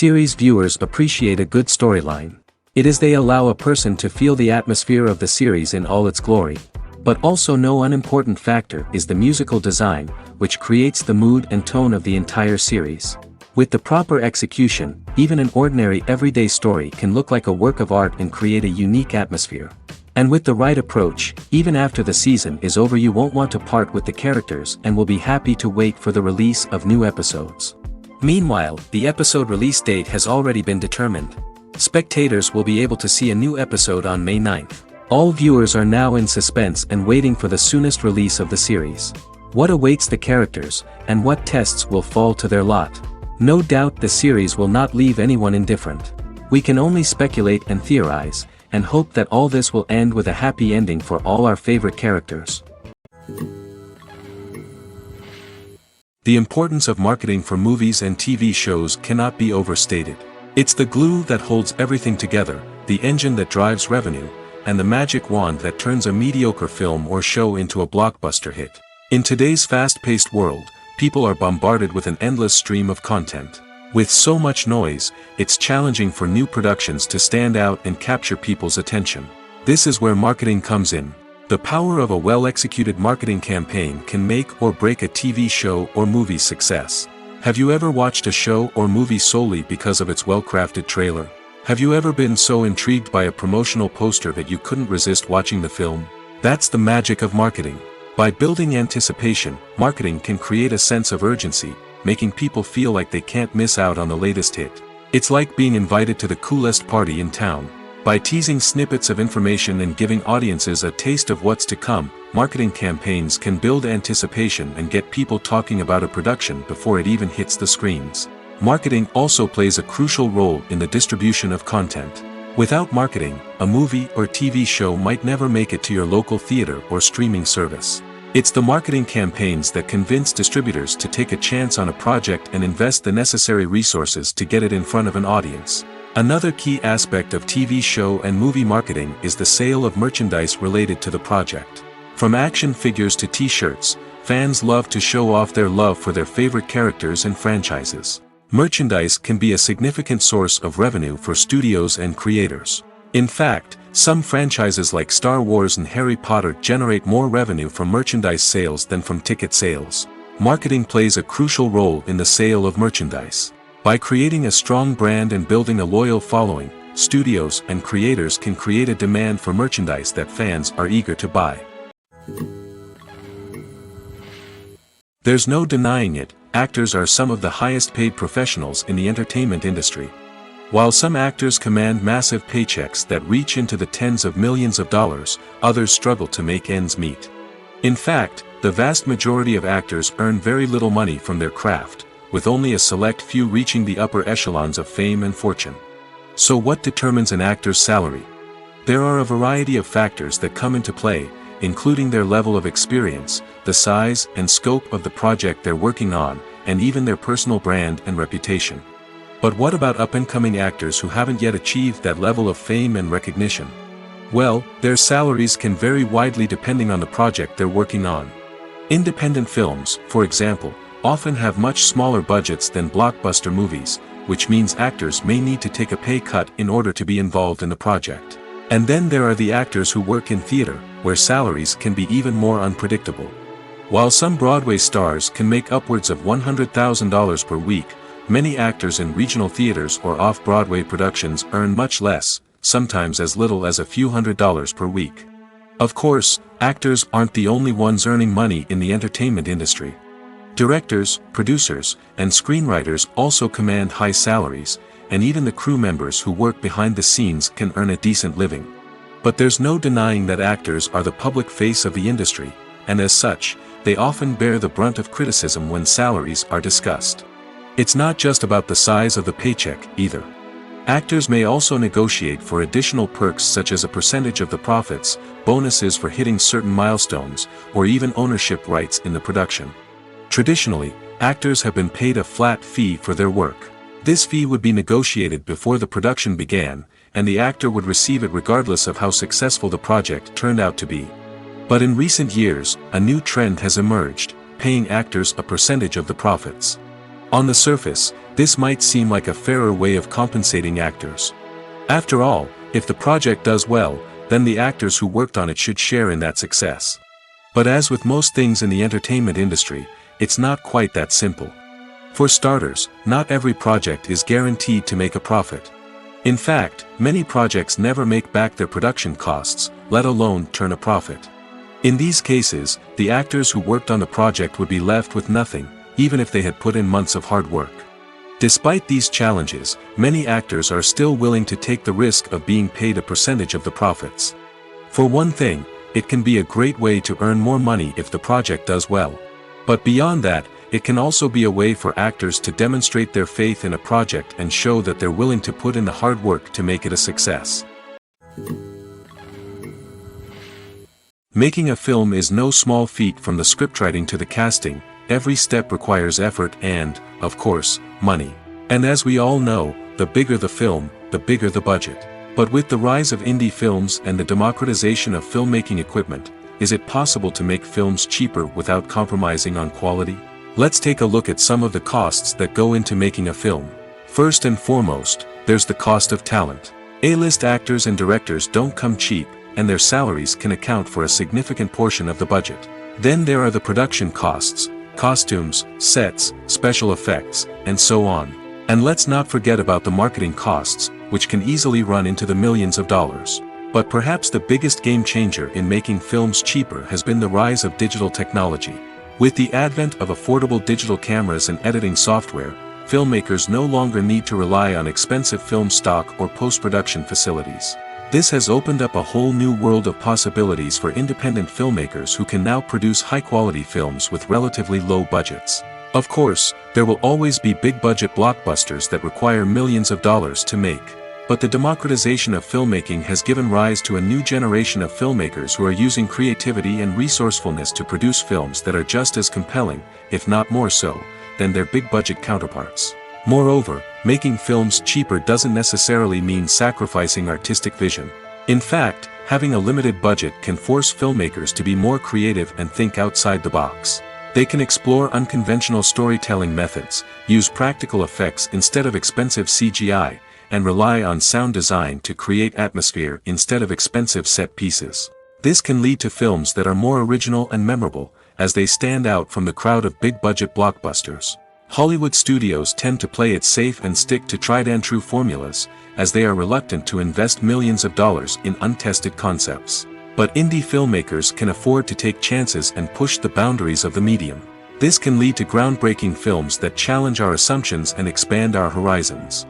Series viewers appreciate a good storyline. It is they allow a person to feel the atmosphere of the series in all its glory. But also no unimportant factor is the musical design, which creates the mood and tone of the entire series. With the proper execution, even an ordinary everyday story can look like a work of art and create a unique atmosphere. And with the right approach, even after the season is over you won't want to part with the characters and will be happy to wait for the release of new episodes. Meanwhile, the episode release date has already been determined. Spectators will be able to see a new episode on May 9th. All viewers are now in suspense and waiting for the soonest release of the series. What awaits the characters, and what tests will fall to their lot? No doubt the series will not leave anyone indifferent. We can only speculate and theorize, and hope that all this will end with a happy ending for all our favorite characters. The importance of marketing for movies and TV shows cannot be overstated. It's the glue that holds everything together, the engine that drives revenue, and the magic wand that turns a mediocre film or show into a blockbuster hit. In today's fast-paced world, people are bombarded with an endless stream of content. With so much noise, it's challenging for new productions to stand out and capture people's attention. This is where marketing comes in. The power of a well-executed marketing campaign can make or break a TV show or movie's success. Have you ever watched a show or movie solely because of its well-crafted trailer? Have you ever been so intrigued by a promotional poster that you couldn't resist watching the film? That's the magic of marketing. By building anticipation, marketing can create a sense of urgency, making people feel like they can't miss out on the latest hit. It's like being invited to the coolest party in town. By teasing snippets of information and giving audiences a taste of what's to come, marketing campaigns can build anticipation and get people talking about a production before it even hits the screens. Marketing also plays a crucial role in the distribution of content. Without marketing, a movie or TV show might never make it to your local theater or streaming service. It's the marketing campaigns that convince distributors to take a chance on a project and invest the necessary resources to get it in front of an audience. Another key aspect of TV show and movie marketing is the sale of merchandise related to the project. From action figures to t-shirts, fans love to show off their love for their favorite characters and franchises. Merchandise can be a significant source of revenue for studios and creators. In fact, some franchises like Star Wars and Harry Potter generate more revenue from merchandise sales than from ticket sales. Marketing plays a crucial role in the sale of merchandise. By creating a strong brand and building a loyal following, studios and creators can create a demand for merchandise that fans are eager to buy. There's no denying it, actors are some of the highest paid professionals in the entertainment industry. While some actors command massive paychecks that reach into the tens of millions of dollars, others struggle to make ends meet. In fact, the vast majority of actors earn very little money from their craft, with only a select few reaching the upper echelons of fame and fortune. So what determines an actor's salary? There are a variety of factors that come into play, including their level of experience, the size and scope of the project they're working on, and even their personal brand and reputation. But what about up-and-coming actors who haven't yet achieved that level of fame and recognition? Well, their salaries can vary widely depending on the project they're working on. Independent films, for example, often have much smaller budgets than blockbuster movies, which means actors may need to take a pay cut in order to be involved in the project. And then there are the actors who work in theater, where salaries can be even more unpredictable. While some Broadway stars can make upwards of $100,000 per week, many actors in regional theaters or off-Broadway productions earn much less, sometimes as little as a few $100s per week. Of course, actors aren't the only ones earning money in the entertainment industry. Directors, producers, and screenwriters also command high salaries, and even the crew members who work behind the scenes can earn a decent living. But there's no denying that actors are the public face of the industry, and as such, they often bear the brunt of criticism when salaries are discussed. It's not just about the size of the paycheck, either. Actors may also negotiate for additional perks such as a percentage of the profits, bonuses for hitting certain milestones, or even ownership rights in the production. Traditionally, actors have been paid a flat fee for their work. This fee would be negotiated before the production began, and the actor would receive it regardless of how successful the project turned out to be. But in recent years, a new trend has emerged, paying actors a percentage of the profits. On the surface, This might seem like a fairer way of compensating actors. After all, if the project does well, then the actors who worked on it should share in that success. But as with most things in the entertainment industry, it's not quite that simple. For starters, not every project is guaranteed to make a profit. In fact, many projects never make back their production costs, let alone turn a profit. In these cases, the actors who worked on the project would be left with nothing, even if they had put in months of hard work. Despite these challenges, many actors are still willing to take the risk of being paid a percentage of the profits. For one thing, it can be a great way to earn more money if the project does well. But beyond that, it can also be a way for actors to demonstrate their faith in a project and show that they're willing to put in the hard work to make it a success. Making a film is no small feat. From the scriptwriting to the casting, every step requires effort and, of course, money. And as we all know, the bigger the film, the bigger the budget. But with the rise of indie films and the democratization of filmmaking equipment, is it possible to make films cheaper without compromising on quality? Let's take a look at some of the costs that go into making a film. First and foremost, there's the cost of talent. A-list actors and directors don't come cheap, and their salaries can account for a significant portion of the budget. Then there are the production costs, costumes, sets, special effects, and so on. And let's not forget about the marketing costs, which can easily run into the millions of dollars. But perhaps the biggest game changer in making films cheaper has been the rise of digital technology. With the advent of affordable digital cameras and editing software, filmmakers no longer need to rely on expensive film stock or post-production facilities. This has opened up a whole new world of possibilities for independent filmmakers who can now produce high-quality films with relatively low budgets. Of course, there will always be big-budget blockbusters that require millions of dollars to make. But the democratization of filmmaking has given rise to a new generation of filmmakers who are using creativity and resourcefulness to produce films that are just as compelling, if not more so, than their big-budget counterparts. Moreover, making films cheaper doesn't necessarily mean sacrificing artistic vision. In fact, having a limited budget can force filmmakers to be more creative and think outside the box. They can explore unconventional storytelling methods, use practical effects instead of expensive CGI, and rely on sound design to create atmosphere instead of expensive set pieces. This can lead to films that are more original and memorable, as they stand out from the crowd of big-budget blockbusters. Hollywood studios tend to play it safe and stick to tried-and-true formulas, as they are reluctant to invest millions of dollars in untested concepts. But indie filmmakers can afford to take chances and push the boundaries of the medium. This can lead to groundbreaking films that challenge our assumptions and expand our horizons.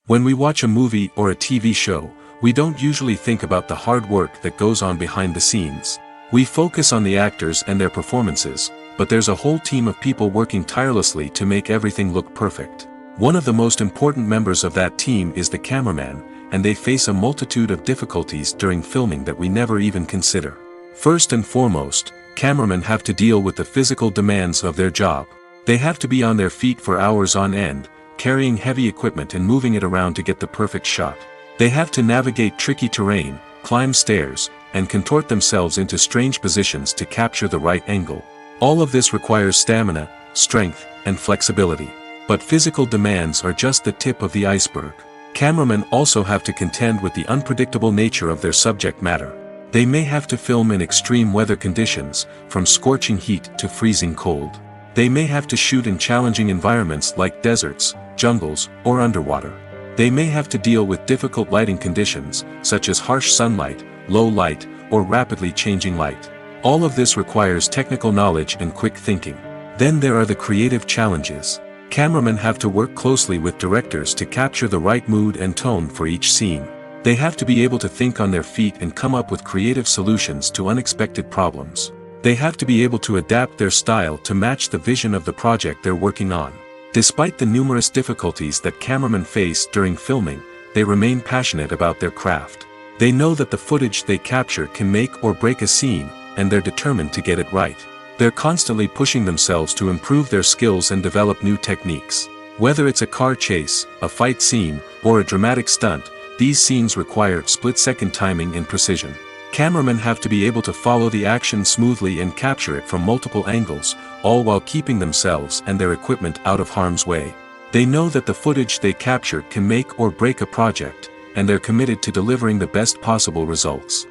When we watch a movie or a TV show, we don't usually think about the hard work that goes on behind the scenes. We focus on the actors and their performances, but there's a whole team of people working tirelessly to make everything look perfect. One of the most important members of that team is the cameraman, and they face a multitude of difficulties during filming that we never even consider. First and foremost, cameramen have to deal with the physical demands of their job. They have to be on their feet for hours on end, carrying heavy equipment and moving it around to get the perfect shot. They have to navigate tricky terrain, climb stairs, and contort themselves into strange positions to capture the right angle. All of this requires stamina, strength, and flexibility. But physical demands are just the tip of the iceberg. Cameramen also have to contend with the unpredictable nature of their subject matter. They may have to film in extreme weather conditions, from scorching heat to freezing cold. They may have to shoot in challenging environments like deserts, jungles, or underwater. They may have to deal with difficult lighting conditions, such as harsh sunlight, low light, or rapidly changing light. All of this requires technical knowledge and quick thinking. Then there are the creative challenges. Cameramen have to work closely with directors to capture the right mood and tone for each scene. They have to be able to think on their feet and come up with creative solutions to unexpected problems. They have to be able to adapt their style to match the vision of the project they're working on. Despite the numerous difficulties that cameramen face during filming, they remain passionate about their craft. They know that the footage they capture can make or break a scene, and they're determined to get it right. They're constantly pushing themselves to improve their skills and develop new techniques. Whether it's a car chase, a fight scene, or a dramatic stunt, these scenes require split-second timing and precision. cameramen have to be able to follow the action smoothly and capture it from multiple angles, all while keeping themselves and their equipment out of harm's way. They know that the footage they capture can make or break a project, and they're committed to delivering the best possible results.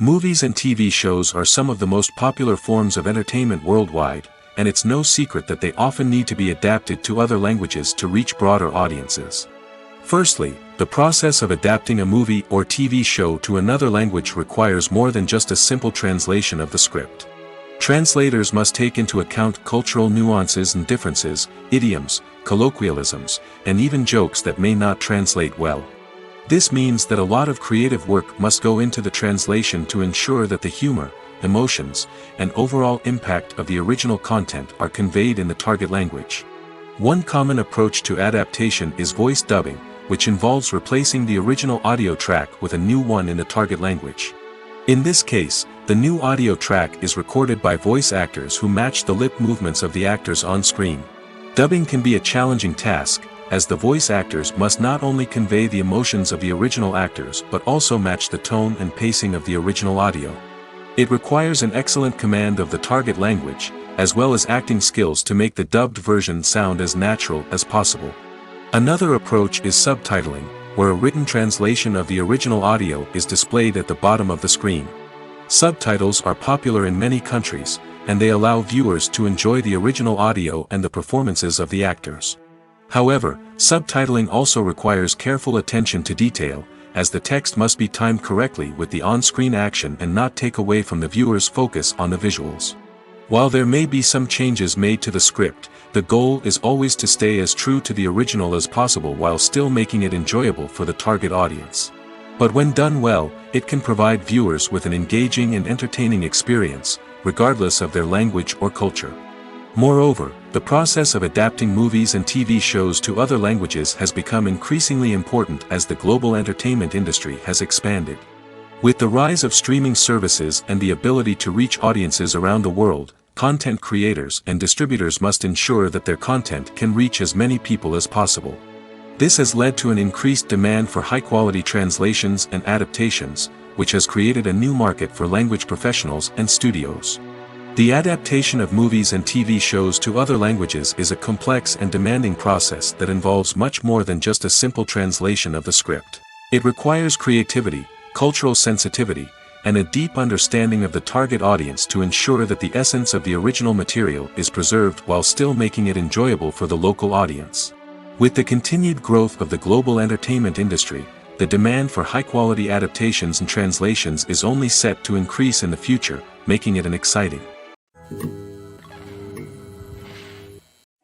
Movies and TV shows are some of the most popular forms of entertainment worldwide, and it's no secret that they often need to be adapted to other languages to reach broader audiences. Firstly, the process of adapting a movie or TV show to another language requires more than just a simple translation of the script. Translators must take into account cultural nuances and differences, idioms, colloquialisms, and even jokes that may not translate well. This means that a lot of creative work must go into the translation to ensure that the humor, emotions, and overall impact of the original content are conveyed in the target language. One common approach to adaptation is voice dubbing, which involves replacing the original audio track with a new one in the target language. In this case, the new audio track is recorded by voice actors who match the lip movements of the actors on screen. Dubbing can be a challenging task, as the voice actors must not only convey the emotions of the original actors but also match the tone and pacing of the original audio. It requires an excellent command of the target language, as well as acting skills to make the dubbed version sound as natural as possible. Another approach is subtitling, where a written translation of the original audio is displayed at the bottom of the screen. Subtitles are popular in many countries, and they allow viewers to enjoy the original audio and the performances of the actors. However, subtitling also requires careful attention to detail, as the text must be timed correctly with the on-screen action and not take away from the viewer's focus on the visuals. While there may be some changes made to the script, the goal is always to stay as true to the original as possible while still making it enjoyable for the target audience. But when done well, it can provide viewers with an engaging and entertaining experience, regardless of their language or culture. Moreover, the process of adapting movies and TV shows to other languages has become increasingly important as the global entertainment industry has expanded. With the rise of streaming services and the ability to reach audiences around the world, content creators and distributors must ensure that their content can reach as many people as possible. This has led to an increased demand for high-quality translations and adaptations, which has created a new market for language professionals and studios. The adaptation of movies and TV shows to other languages is a complex and demanding process that involves much more than just a simple translation of the script. It requires creativity, cultural sensitivity, and a deep understanding of the target audience to ensure that the essence of the original material is preserved while still making it enjoyable for the local audience. With the continued growth of the global entertainment industry, the demand for high-quality adaptations and translations is only set to increase in the future, making it an exciting.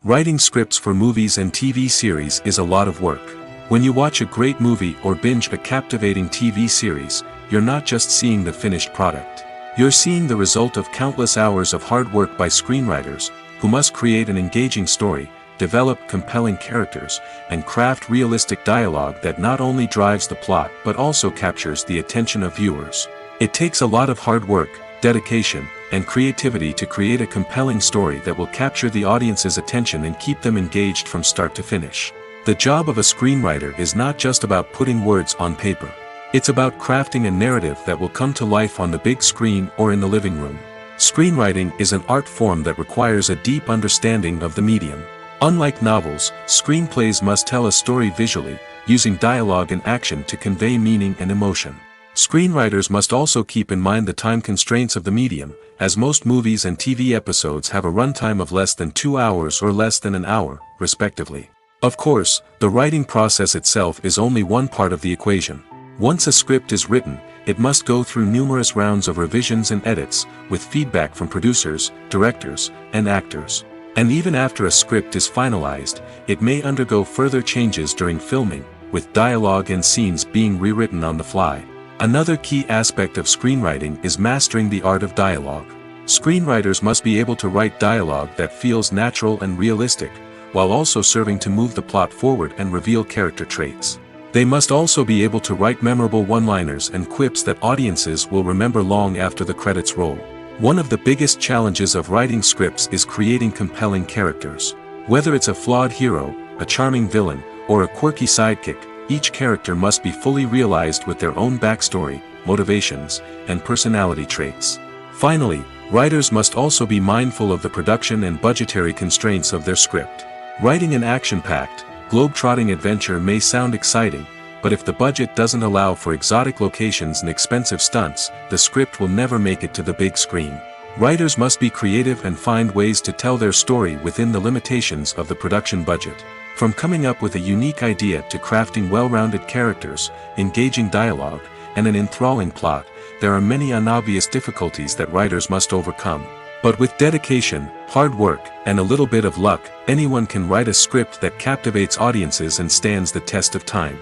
Writing scripts for movies and TV series is a lot of work. When you watch a great movie or binge a captivating TV series, you're not just seeing the finished product. You're seeing the result of countless hours of hard work by screenwriters, who must create an engaging story, develop compelling characters, and craft realistic dialogue that not only drives the plot but also captures the attention of viewers. It takes a lot of hard work, dedication, and creativity to create a compelling story that will capture the audience's attention and keep them engaged from start to finish. The job of a screenwriter is not just about putting words on paper. It's about crafting a narrative that will come to life on the big screen or in the living room. Screenwriting is an art form that requires a deep understanding of the medium. Unlike novels, screenplays must tell a story visually, using dialogue and action to convey meaning and emotion. Screenwriters must also keep in mind the time constraints of the medium, as most movies and TV episodes have a runtime of less than 2 hours or less than an hour, respectively. Of course, the writing process itself is only one part of the equation. Once a script is written, it must go through numerous rounds of revisions and edits, with feedback from producers, directors, and actors. And even after a script is finalized, it may undergo further changes during filming, with dialogue and scenes being rewritten on the fly. Another key aspect of screenwriting is mastering the art of dialogue. Screenwriters must be able to write dialogue that feels natural and realistic, while also serving to move the plot forward and reveal character traits. They must also be able to write memorable one-liners and quips that audiences will remember long after the credits roll. One of the biggest challenges of writing scripts is creating compelling characters. Whether it's a flawed hero, a charming villain, or a quirky sidekick, each character must be fully realized with their own backstory, motivations, and personality traits. Finally, writers must also be mindful of the production and budgetary constraints of their script. Writing an action-packed, globe-trotting adventure may sound exciting, but if the budget doesn't allow for exotic locations and expensive stunts, the script will never make it to the big screen. Writers must be creative and find ways to tell their story within the limitations of the production budget. From coming up with a unique idea to crafting well-rounded characters, engaging dialogue, and an enthralling plot, there are many unobvious difficulties that writers must overcome. But with dedication, hard work, and a little bit of luck, anyone can write a script that captivates audiences and stands the test of time.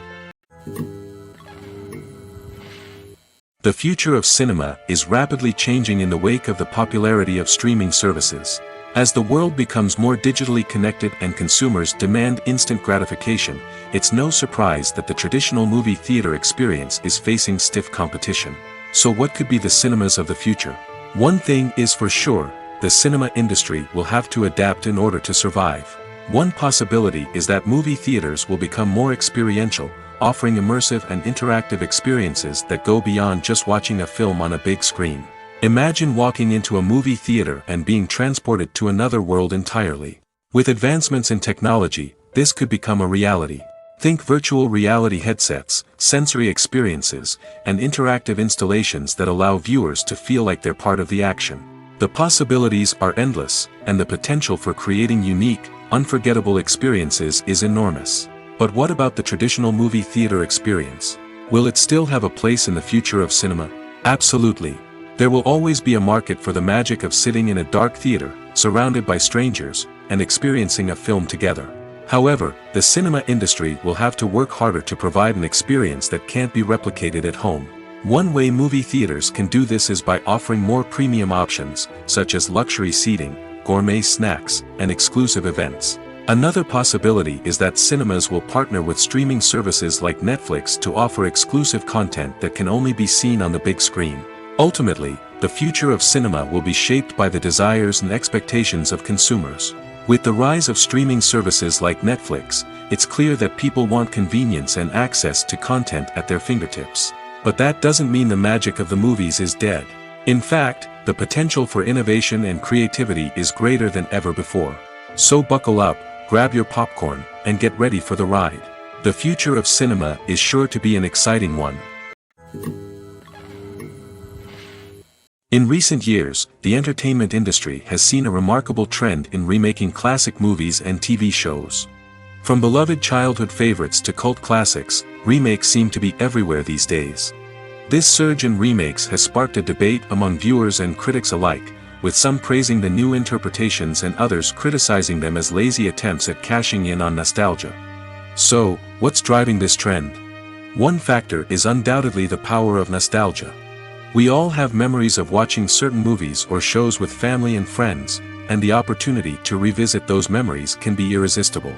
The future of cinema is rapidly changing in the wake of the popularity of streaming services. As the world becomes more digitally connected and consumers demand instant gratification, it's no surprise that the traditional movie theater experience is facing stiff competition. So what could be the cinemas of the future? One thing is for sure, the cinema industry will have to adapt in order to survive. One possibility is that movie theaters will become more experiential, offering immersive and interactive experiences that go beyond just watching a film on a big screen. Imagine walking into a movie theater and being transported to another world entirely. With advancements in technology, this could become a reality. Think virtual reality headsets, sensory experiences, and interactive installations that allow viewers to feel like they're part of the action. The possibilities are endless, and the potential for creating unique, unforgettable experiences is enormous. But what about the traditional movie theater experience? Will it still have a place in the future of cinema? Absolutely. There will always be a market for the magic of sitting in a dark theater, surrounded by strangers, and experiencing a film together. However, the cinema industry will have to work harder to provide an experience that can't be replicated at home. One way movie theaters can do this is by offering more premium options, such as luxury seating, gourmet snacks, and exclusive events. Another possibility is that cinemas will partner with streaming services like Netflix to offer exclusive content that can only be seen on the big screen. Ultimately, the future of cinema will be shaped by the desires and expectations of consumers. With the rise of streaming services like Netflix, it's clear that people want convenience and access to content at their fingertips. But that doesn't mean the magic of the movies is dead. In fact, the potential for innovation and creativity is greater than ever before. So buckle up, grab your popcorn, and get ready for the ride. The future of cinema is sure to be an exciting one. In recent years, the entertainment industry has seen a remarkable trend in remaking classic movies and TV shows. From beloved childhood favorites to cult classics, remakes seem to be everywhere these days. This surge in remakes has sparked a debate among viewers and critics alike, with some praising the new interpretations and others criticizing them as lazy attempts at cashing in on nostalgia. So, what's driving this trend? One factor is undoubtedly the power of nostalgia. We all have memories of watching certain movies or shows with family and friends, and the opportunity to revisit those memories can be irresistible.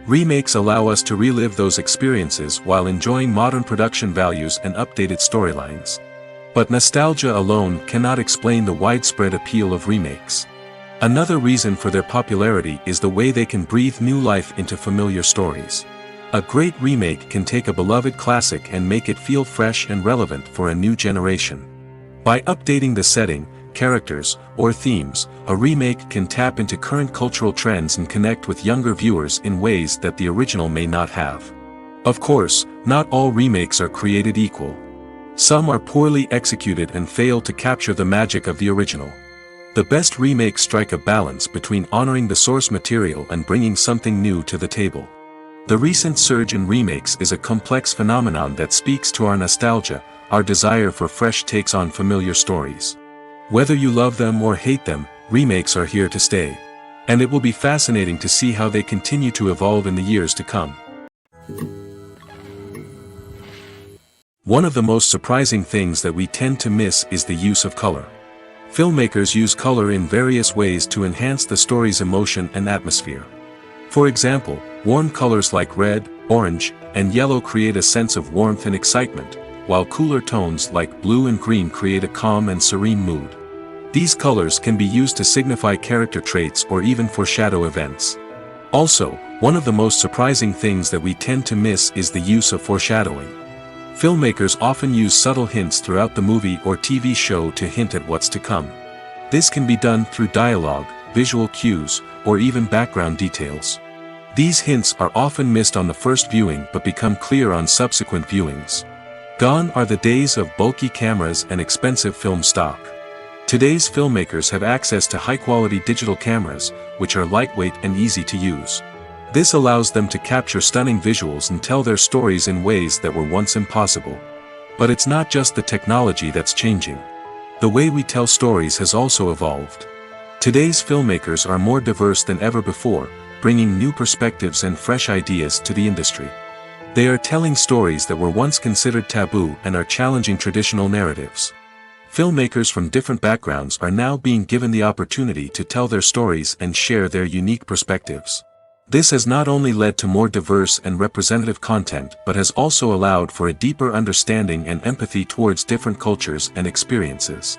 Remakes allow us to relive those experiences while enjoying modern production values and updated storylines. But nostalgia alone cannot explain the widespread appeal of remakes. Another reason for their popularity is the way they can breathe new life into familiar stories. A great remake can take a beloved classic and make it feel fresh and relevant for a new generation. By updating the setting, characters, or themes, a remake can tap into current cultural trends and connect with younger viewers in ways that the original may not have. Of course, not all remakes are created equal. Some are poorly executed and fail to capture the magic of the original. The best remakes strike a balance between honoring the source material and bringing something new to the table. The recent surge in remakes is a complex phenomenon that speaks to our nostalgia, our desire for fresh takes on familiar stories. Whether you love them or hate them, remakes are here to stay. And it will be fascinating to see how they continue to evolve in the years to come. One of the most surprising things that we tend to miss is the use of color. Filmmakers use color in various ways to enhance the story's emotion and atmosphere. For example, warm colors like red, orange, and yellow create a sense of warmth and excitement, while cooler tones like blue and green create a calm and serene mood. These colors can be used to signify character traits or even foreshadow events. Also, one of the most surprising things that we tend to miss is the use of foreshadowing. Filmmakers often use subtle hints throughout the movie or TV show to hint at what's to come. This can be done through dialogue, visual cues, or even background details. These hints are often missed on the first viewing but become clear on subsequent viewings. Gone are the days of bulky cameras and expensive film stock. Today's filmmakers have access to high-quality digital cameras, which are lightweight and easy to use. This allows them to capture stunning visuals and tell their stories in ways that were once impossible. But it's not just the technology that's changing. The way we tell stories has also evolved. Today's filmmakers are more diverse than ever before, bringing new perspectives and fresh ideas to the industry. They are telling stories that were once considered taboo and are challenging traditional narratives. Filmmakers from different backgrounds are now being given the opportunity to tell their stories and share their unique perspectives. This has not only led to more diverse and representative content but has also allowed for a deeper understanding and empathy towards different cultures and experiences.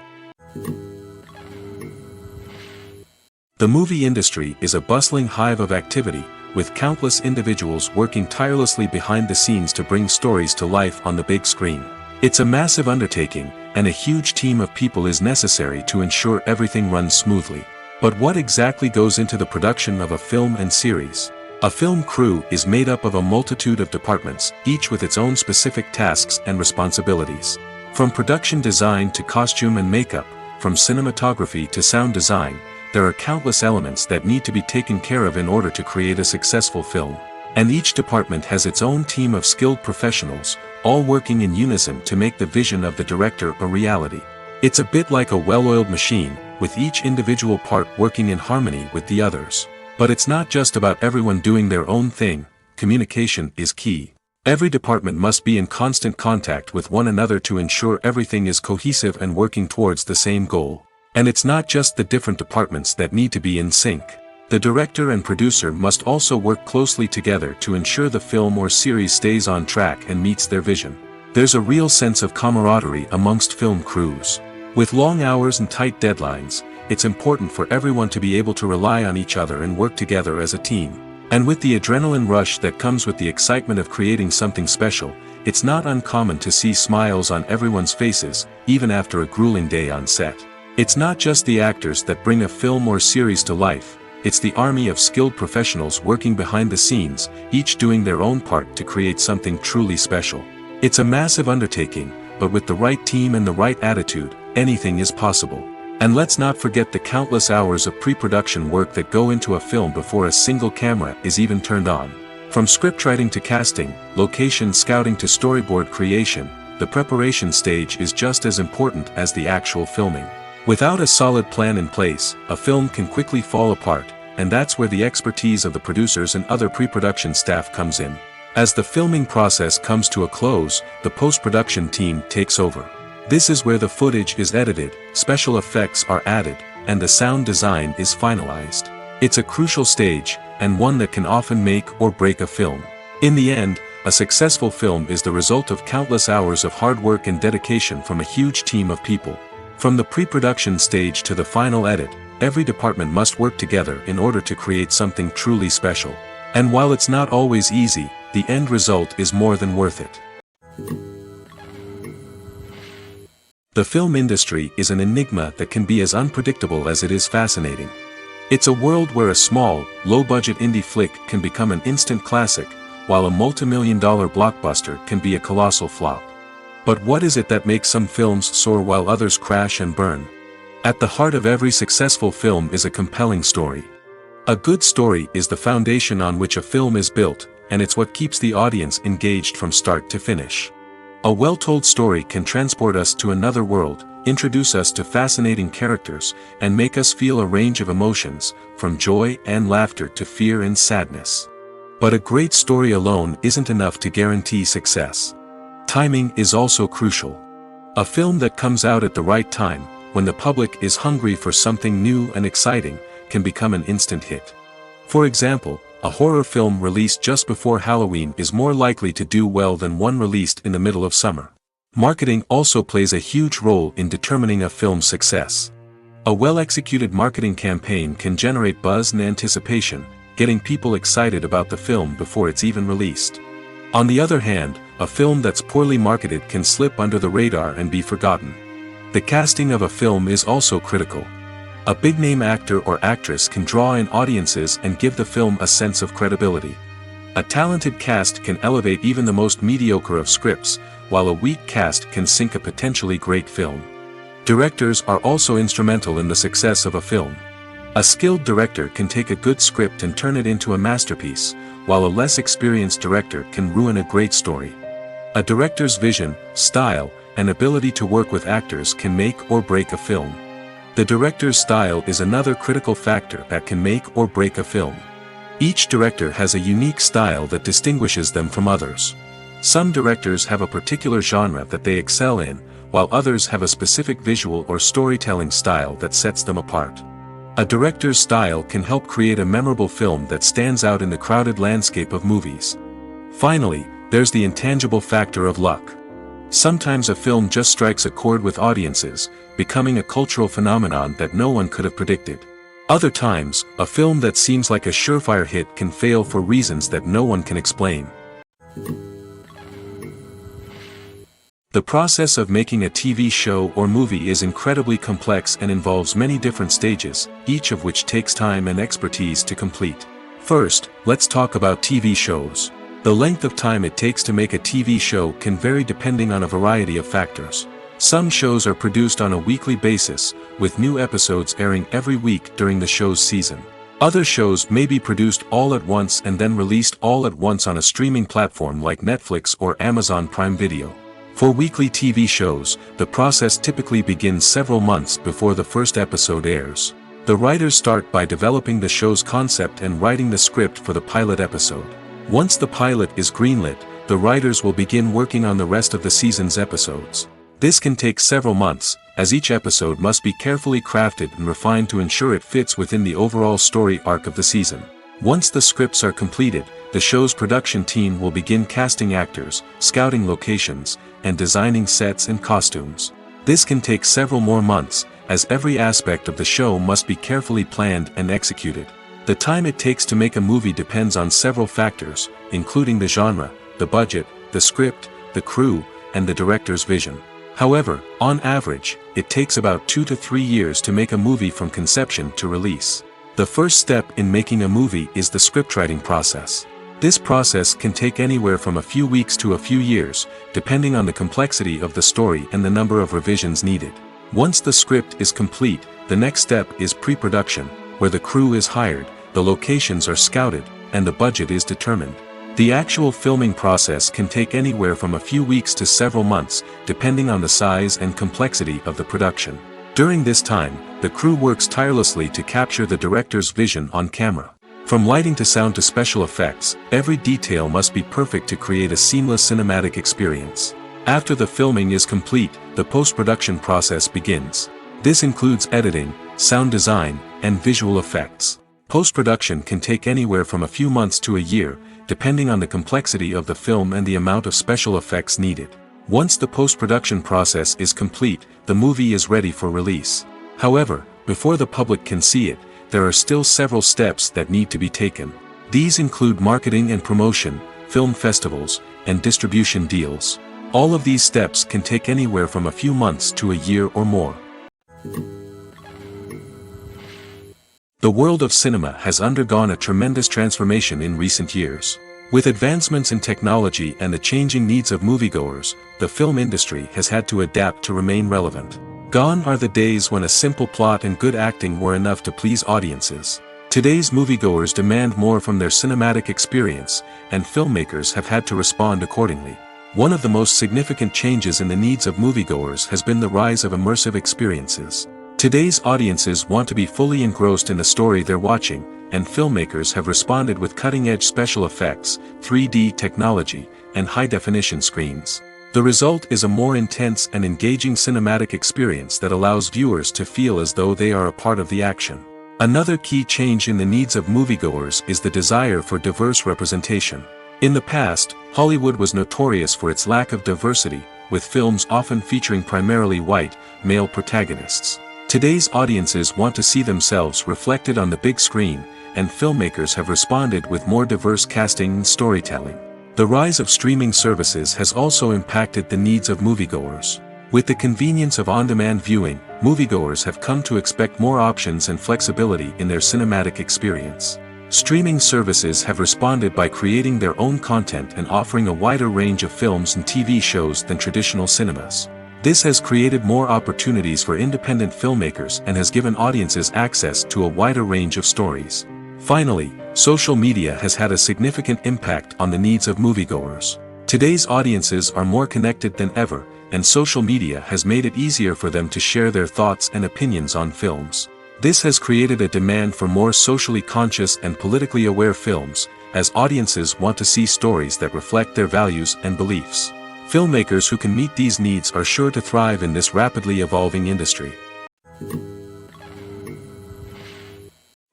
The movie industry is a bustling hive of activity, with countless individuals working tirelessly behind the scenes to bring stories to life on the big screen. It's a massive undertaking, and a huge team of people is necessary to ensure everything runs smoothly. But what exactly goes into the production of a film and series? A film crew is made up of a multitude of departments, each with its own specific tasks and responsibilities. From production design to costume and makeup, from cinematography to sound design, there are countless elements that need to be taken care of in order to create a successful film. And each department has its own team of skilled professionals, all working in unison to make the vision of the director a reality. It's a bit like a well-oiled machine, with each individual part working in harmony with the others. But it's not just about everyone doing their own thing. Communication is key. Every department must be in constant contact with one another to ensure everything is cohesive and working towards the same goal. And it's not just the different departments that need to be in sync. The director and producer must also work closely together to ensure the film or series stays on track and meets their vision. There's a real sense of camaraderie amongst film crews. With long hours and tight deadlines, it's important for everyone to be able to rely on each other and work together as a team. And with the adrenaline rush that comes with the excitement of creating something special, it's not uncommon to see smiles on everyone's faces, even after a grueling day on set. It's not just the actors that bring a film or series to life, it's the army of skilled professionals working behind the scenes, each doing their own part to create something truly special. It's a massive undertaking, but with the right team and the right attitude, anything is possible. And let's not forget the countless hours of pre-production work that go into a film before a single camera is even turned on. From scriptwriting to casting, location scouting to storyboard creation, the preparation stage is just as important as the actual filming. Without a solid plan in place, a film can quickly fall apart, and that's where the expertise of the producers and other pre-production staff comes in. As the filming process comes to a close, the post-production team takes over. This is where the footage is edited, special effects are added, and the sound design is finalized. It's a crucial stage, and one that can often make or break a film. In the end, a successful film is the result of countless hours of hard work and dedication from a huge team of people. From the pre-production stage to the final edit, every department must work together in order to create something truly special. And while it's not always easy, the end result is more than worth it. The film industry is an enigma that can be as unpredictable as it is fascinating. It's a world where a small, low-budget indie flick can become an instant classic, while a multi-million-dollar blockbuster can be a colossal flop. But what is it that makes some films soar while others crash and burn? At the heart of every successful film is a compelling story. A good story is the foundation on which a film is built, and it's what keeps the audience engaged from start to finish. A well-told story can transport us to another world, introduce us to fascinating characters, and make us feel a range of emotions, from joy and laughter to fear and sadness. But a great story alone isn't enough to guarantee success. Timing is also crucial. A film that comes out at the right time, when the public is hungry for something new and exciting, can become an instant hit. For example, a horror film released just before Halloween is more likely to do well than one released in the middle of summer. Marketing also plays a huge role in determining a film's success. A well-executed marketing campaign can generate buzz and anticipation, getting people excited about the film before it's even released. On the other hand, a film that's poorly marketed can slip under the radar and be forgotten. The casting of a film is also critical. A big-name actor or actress can draw in audiences and give the film a sense of credibility. A talented cast can elevate even the most mediocre of scripts, while a weak cast can sink a potentially great film. Directors are also instrumental in the success of a film. A skilled director can take a good script and turn it into a masterpiece, while a less experienced director can ruin a great story. A director's vision, style, and ability to work with actors can make or break a film. The director's style is another critical factor that can make or break a film. Each director has a unique style that distinguishes them from others. Some directors have a particular genre that they excel in, while others have a specific visual or storytelling style that sets them apart. A director's style can help create a memorable film that stands out in the crowded landscape of movies. Finally, there's the intangible factor of luck. Sometimes a film just strikes a chord with audiences, becoming a cultural phenomenon that no one could have predicted. Other times, a film that seems like a surefire hit can fail for reasons that no one can explain. The process of making a TV show or movie is incredibly complex and involves many different stages, each of which takes time and expertise to complete. First, let's talk about TV shows. The length of time it takes to make a TV show can vary depending on a variety of factors. Some shows are produced on a weekly basis, with new episodes airing every week during the show's season. Other shows may be produced all at once and then released all at once on a streaming platform like Netflix or Amazon Prime Video. For weekly TV shows, the process typically begins several months before the first episode airs. The writers start by developing the show's concept and writing the script for the pilot episode. Once the pilot is greenlit, the writers will begin working on the rest of the season's episodes. This can take several months, as each episode must be carefully crafted and refined to ensure it fits within the overall story arc of the season. Once the scripts are completed, the show's production team will begin casting actors, scouting locations, and designing sets and costumes. This can take several more months, as every aspect of the show must be carefully planned and executed. The time it takes to make a movie depends on several factors, including the genre, the budget, the script, the crew, and the director's vision. However, on average, it takes about 2 to 3 years to make a movie from conception to release. The first step in making a movie is the scriptwriting process. This process can take anywhere from a few weeks to a few years, depending on the complexity of the story and the number of revisions needed. Once the script is complete, the next step is pre-production, where the crew is hired, the locations are scouted, and the budget is determined. The actual filming process can take anywhere from a few weeks to several months, depending on the size and complexity of the production. During this time, the crew works tirelessly to capture the director's vision on camera. From lighting to sound to special effects, every detail must be perfect to create a seamless cinematic experience. After the filming is complete, the post-production process begins. This includes editing, sound design, and visual effects. Post-production can take anywhere from a few months to a year, depending on the complexity of the film and the amount of special effects needed. Once the post-production process is complete, the movie is ready for release. However, before the public can see it, there are still several steps that need to be taken. These include marketing and promotion, film festivals, and distribution deals. All of these steps can take anywhere from a few months to a year or more. The world of cinema has undergone a tremendous transformation in recent years. With advancements in technology and the changing needs of moviegoers, the film industry has had to adapt to remain relevant. Gone are the days when a simple plot and good acting were enough to please audiences. Today's moviegoers demand more from their cinematic experience, and filmmakers have had to respond accordingly. One of the most significant changes in the needs of moviegoers has been the rise of immersive experiences. Today's audiences want to be fully engrossed in the story they're watching, and filmmakers have responded with cutting-edge special effects, 3D technology, and high-definition screens. The result is a more intense and engaging cinematic experience that allows viewers to feel as though they are a part of the action. Another key change in the needs of moviegoers is the desire for diverse representation. In the past, Hollywood was notorious for its lack of diversity, with films often featuring primarily white, male protagonists. Today's audiences want to see themselves reflected on the big screen, and filmmakers have responded with more diverse casting and storytelling. The rise of streaming services has also impacted the needs of moviegoers. With the convenience of on-demand viewing, moviegoers have come to expect more options and flexibility in their cinematic experience. Streaming services have responded by creating their own content and offering a wider range of films and TV shows than traditional cinemas. This has created more opportunities for independent filmmakers and has given audiences access to a wider range of stories. Finally, social media has had a significant impact on the needs of moviegoers. Today's audiences are more connected than ever, and social media has made it easier for them to share their thoughts and opinions on films. This has created a demand for more socially conscious and politically aware films, as audiences want to see stories that reflect their values and beliefs. Filmmakers who can meet these needs are sure to thrive in this rapidly evolving industry.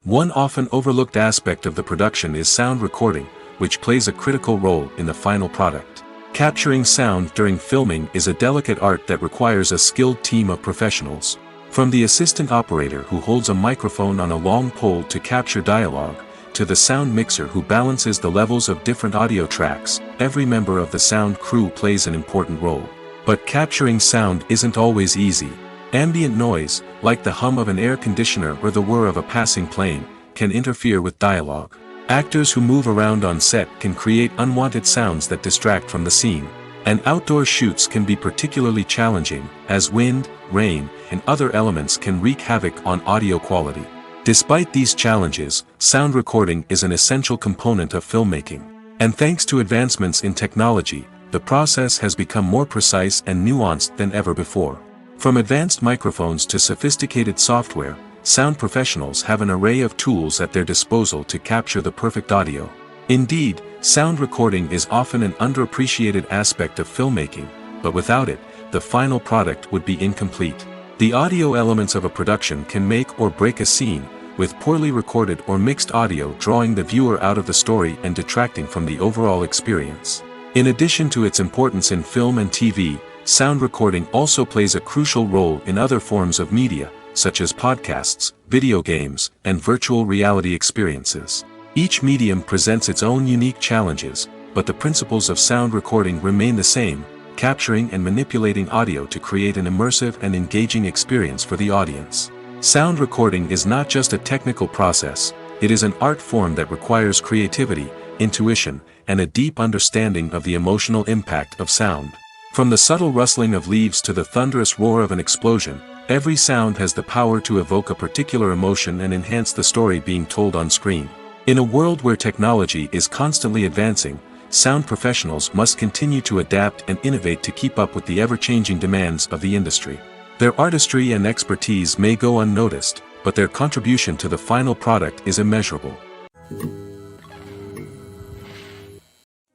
One often overlooked aspect of the production is sound recording, which plays a critical role in the final product. Capturing sound during filming is a delicate art that requires a skilled team of professionals. From the assistant operator who holds a microphone on a long pole to capture dialogue, to the sound mixer who balances the levels of different audio tracks, every member of the sound crew plays an important role. But capturing sound isn't always easy. Ambient noise, like the hum of an air conditioner or the whir of a passing plane, can interfere with dialogue. Actors who move around on set can create unwanted sounds that distract from the scene. And outdoor shoots can be particularly challenging, as wind, rain, and other elements can wreak havoc on audio quality. Despite these challenges, sound recording is an essential component of filmmaking. And thanks to advancements in technology, the process has become more precise and nuanced than ever before. From advanced microphones to sophisticated software, sound professionals have an array of tools at their disposal to capture the perfect audio. Indeed, sound recording is often an underappreciated aspect of filmmaking, but without it, the final product would be incomplete. The audio elements of a production can make or break a scene, with poorly recorded or mixed audio drawing the viewer out of the story and detracting from the overall experience. In addition to its importance in film and TV, sound recording also plays a crucial role in other forms of media, such as podcasts, video games, and virtual reality experiences. Each medium presents its own unique challenges, but the principles of sound recording remain the same, capturing and manipulating audio to create an immersive and engaging experience for the audience. Sound recording is not just a technical process, it is an art form that requires creativity, intuition, and a deep understanding of the emotional impact of sound. From the subtle rustling of leaves to the thunderous roar of an explosion, every sound has the power to evoke a particular emotion and enhance the story being told on screen. In a world where technology is constantly advancing, sound professionals must continue to adapt and innovate to keep up with the ever-changing demands of the industry. Their artistry and expertise may go unnoticed, but their contribution to the final product is immeasurable.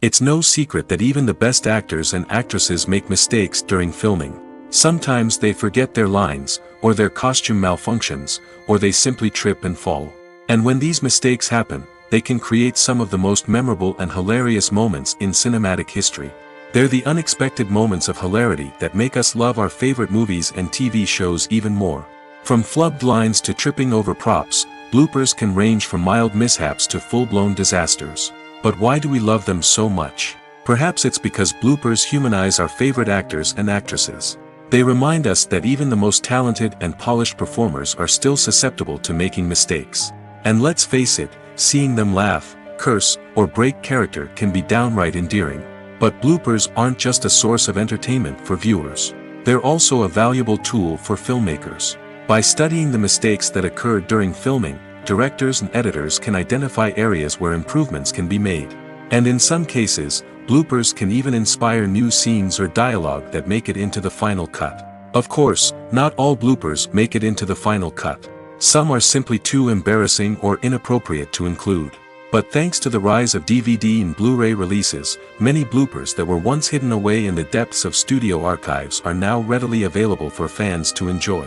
It's no secret that even the best actors and actresses make mistakes during filming. Sometimes they forget their lines, or their costume malfunctions, or they simply trip and fall. And when these mistakes happen, they can create some of the most memorable and hilarious moments in cinematic history. They're the unexpected moments of hilarity that make us love our favorite movies and TV shows even more. From flubbed lines to tripping over props, bloopers can range from mild mishaps to full-blown disasters. But why do we love them so much? Perhaps it's because bloopers humanize our favorite actors and actresses. They remind us that even the most talented and polished performers are still susceptible to making mistakes. And let's face it, seeing them laugh, curse, or break character can be downright endearing. But bloopers aren't just a source of entertainment for viewers. They're also a valuable tool for filmmakers. By studying the mistakes that occurred during filming, directors and editors can identify areas where improvements can be made. And in some cases, bloopers can even inspire new scenes or dialogue that make it into the final cut. Of course, not all bloopers make it into the final cut. Some are simply too embarrassing or inappropriate to include. But thanks to the rise of DVD and Blu-ray releases, many bloopers that were once hidden away in the depths of studio archives are now readily available for fans to enjoy.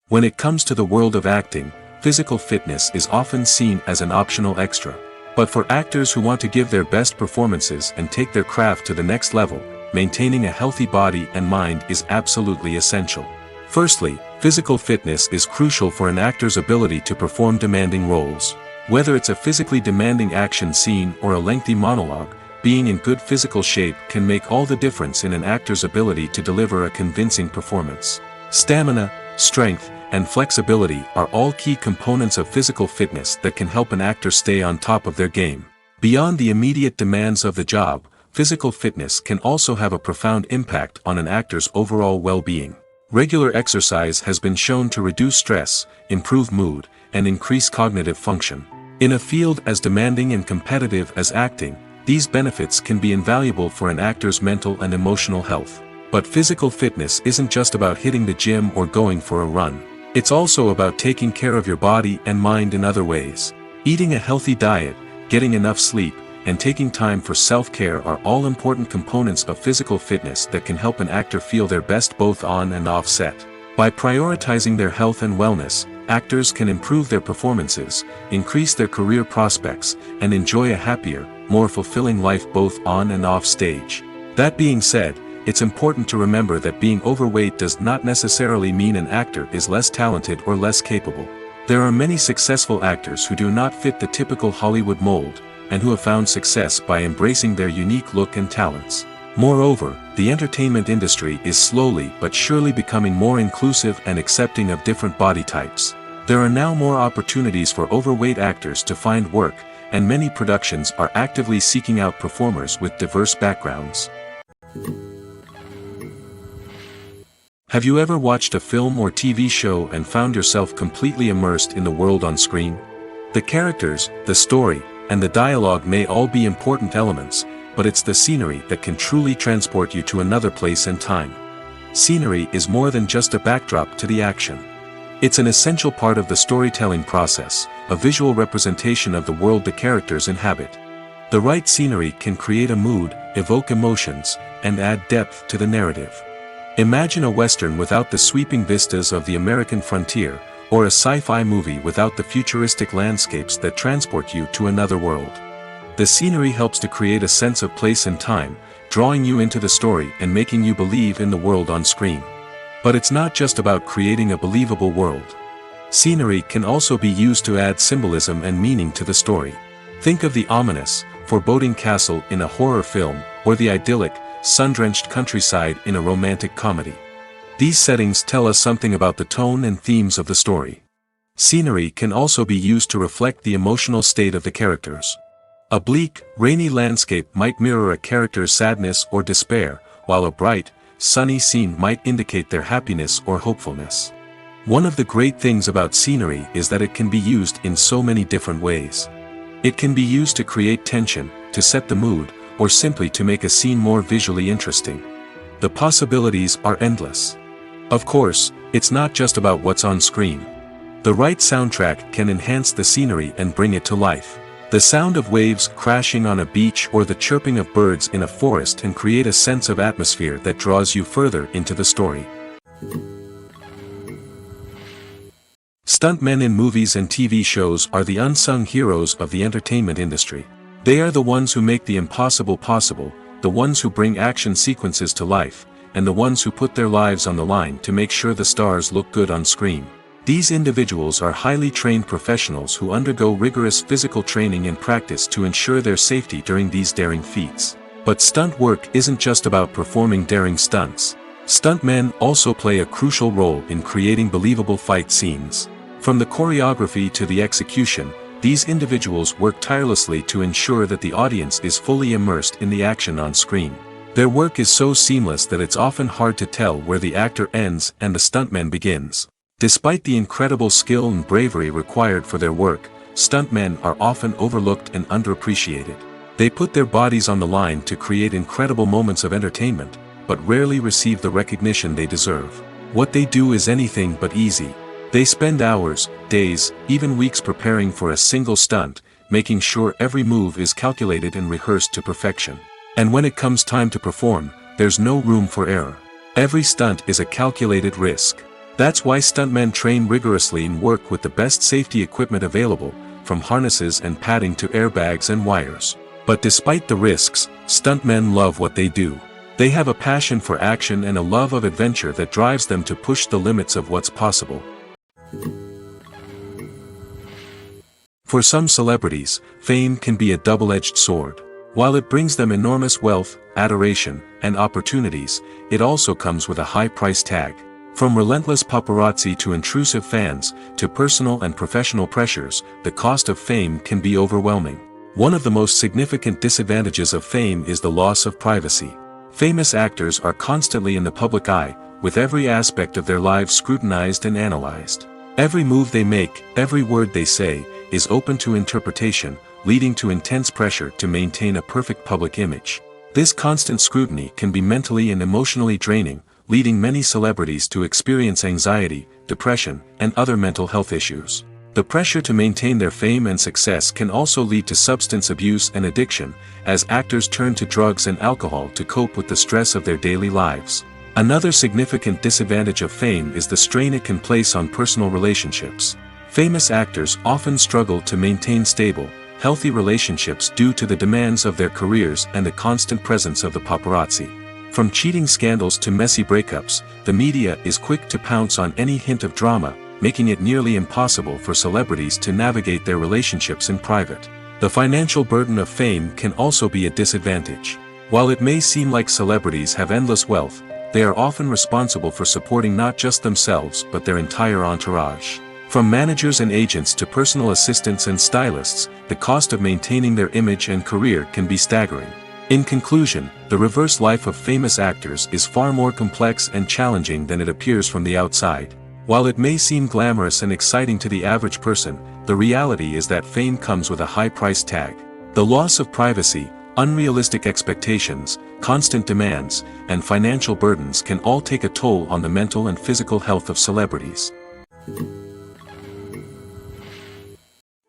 When it comes to the world of acting, physical fitness is often seen as an optional extra. But for actors who want to give their best performances and take their craft to the next level, maintaining a healthy body and mind is absolutely essential. Firstly, physical fitness is crucial for an actor's ability to perform demanding roles. Whether it's a physically demanding action scene or a lengthy monologue, being in good physical shape can make all the difference in an actor's ability to deliver a convincing performance. Stamina, strength, and flexibility are all key components of physical fitness that can help an actor stay on top of their game. Beyond the immediate demands of the job, physical fitness can also have a profound impact on an actor's overall well-being. Regular exercise has been shown to reduce stress, improve mood, and increase cognitive function. In a field as demanding and competitive as acting, these benefits can be invaluable for an actor's mental and emotional health. But physical fitness isn't just about hitting the gym or going for a run. It's also about taking care of your body and mind in other ways. Eating a healthy diet, getting enough sleep, and taking time for self-care are all important components of physical fitness that can help an actor feel their best both on and off set. By prioritizing their health and wellness, actors can improve their performances, increase their career prospects, and enjoy a happier, more fulfilling life both on and off stage. That being said, it's important to remember that being overweight does not necessarily mean an actor is less talented or less capable. There are many successful actors who do not fit the typical Hollywood mold, and who have found success by embracing their unique look and talents. Moreover, the entertainment industry is slowly but surely becoming more inclusive and accepting of different body types. There are now more opportunities for overweight actors to find work, and many productions are actively seeking out performers with diverse backgrounds. Have you ever watched a film or TV show and found yourself completely immersed in the world on screen? The characters, the story, and the dialogue may all be important elements, but it's the scenery that can truly transport you to another place and time. Scenery is more than just a backdrop to the action. It's an essential part of the storytelling process, a visual representation of the world the characters inhabit. The right scenery can create a mood, evoke emotions, and add depth to the narrative. Imagine a Western without the sweeping vistas of the American frontier, or a sci-fi movie without the futuristic landscapes that transport you to another world. The scenery helps to create a sense of place and time, drawing you into the story and making you believe in the world on screen. But it's not just about creating a believable world. Scenery can also be used to add symbolism and meaning to the story. Think of the ominous, foreboding castle in a horror film, or the idyllic, sun-drenched countryside in a romantic comedy. These settings tell us something about the tone and themes of the story. Scenery can also be used to reflect the emotional state of the characters. A bleak, rainy landscape might mirror a character's sadness or despair, while a bright, sunny scene might indicate their happiness or hopefulness. One of the great things about scenery is that it can be used in so many different ways. It can be used to create tension, to set the mood, or simply to make a scene more visually interesting. The possibilities are endless. Of course, it's not just about what's on screen. The right soundtrack can enhance the scenery and bring it to life. The sound of waves crashing on a beach or the chirping of birds in a forest can create a sense of atmosphere that draws you further into the story. Stuntmen in movies and TV shows are the unsung heroes of the entertainment industry. They are the ones who make the impossible possible, the ones who bring action sequences to life, and the ones who put their lives on the line to make sure the stars look good on screen. These individuals are highly trained professionals who undergo rigorous physical training and practice to ensure their safety during these daring feats. But stunt work isn't just about performing daring stunts. Stuntmen also play a crucial role in creating believable fight scenes. From the choreography to the execution, these individuals work tirelessly to ensure that the audience is fully immersed in the action on screen. Their work is so seamless that it's often hard to tell where the actor ends and the stuntman begins. Despite the incredible skill and bravery required for their work, stuntmen are often overlooked and underappreciated. They put their bodies on the line to create incredible moments of entertainment, but rarely receive the recognition they deserve. What they do is anything but easy. They spend hours, days, even weeks preparing for a single stunt, making sure every move is calculated and rehearsed to perfection. And when it comes time to perform, there's no room for error. Every stunt is a calculated risk. That's why stuntmen train rigorously and work with the best safety equipment available, from harnesses and padding to airbags and wires. But despite the risks, stuntmen love what they do. They have a passion for action and a love of adventure that drives them to push the limits of what's possible. For some celebrities, fame can be a double-edged sword. While it brings them enormous wealth, adoration, and opportunities, it also comes with a high price tag. From relentless paparazzi to intrusive fans, to personal and professional pressures, the cost of fame can be overwhelming. One of the most significant disadvantages of fame is the loss of privacy. Famous actors are constantly in the public eye, with every aspect of their lives scrutinized and analyzed. Every move they make, every word they say, is open to interpretation, leading to intense pressure to maintain a perfect public image. This constant scrutiny can be mentally and emotionally draining, leading many celebrities to experience anxiety, depression, and other mental health issues. The pressure to maintain their fame and success can also lead to substance abuse and addiction, as actors turn to drugs and alcohol to cope with the stress of their daily lives. Another significant disadvantage of fame is the strain it can place on personal relationships. Famous actors often struggle to maintain stable, healthy relationships due to the demands of their careers and the constant presence of the paparazzi. From cheating scandals to messy breakups, the media is quick to pounce on any hint of drama, making it nearly impossible for celebrities to navigate their relationships in private. The financial burden of fame can also be a disadvantage. While it may seem like celebrities have endless wealth, they are often responsible for supporting not just themselves but their entire entourage. From managers and agents to personal assistants and stylists, the cost of maintaining their image and career can be staggering. In conclusion, the reverse life of famous actors is far more complex and challenging than it appears from the outside. While it may seem glamorous and exciting to the average person, the reality is that fame comes with a high price tag. The loss of privacy, unrealistic expectations, constant demands, and financial burdens can all take a toll on the mental and physical health of celebrities.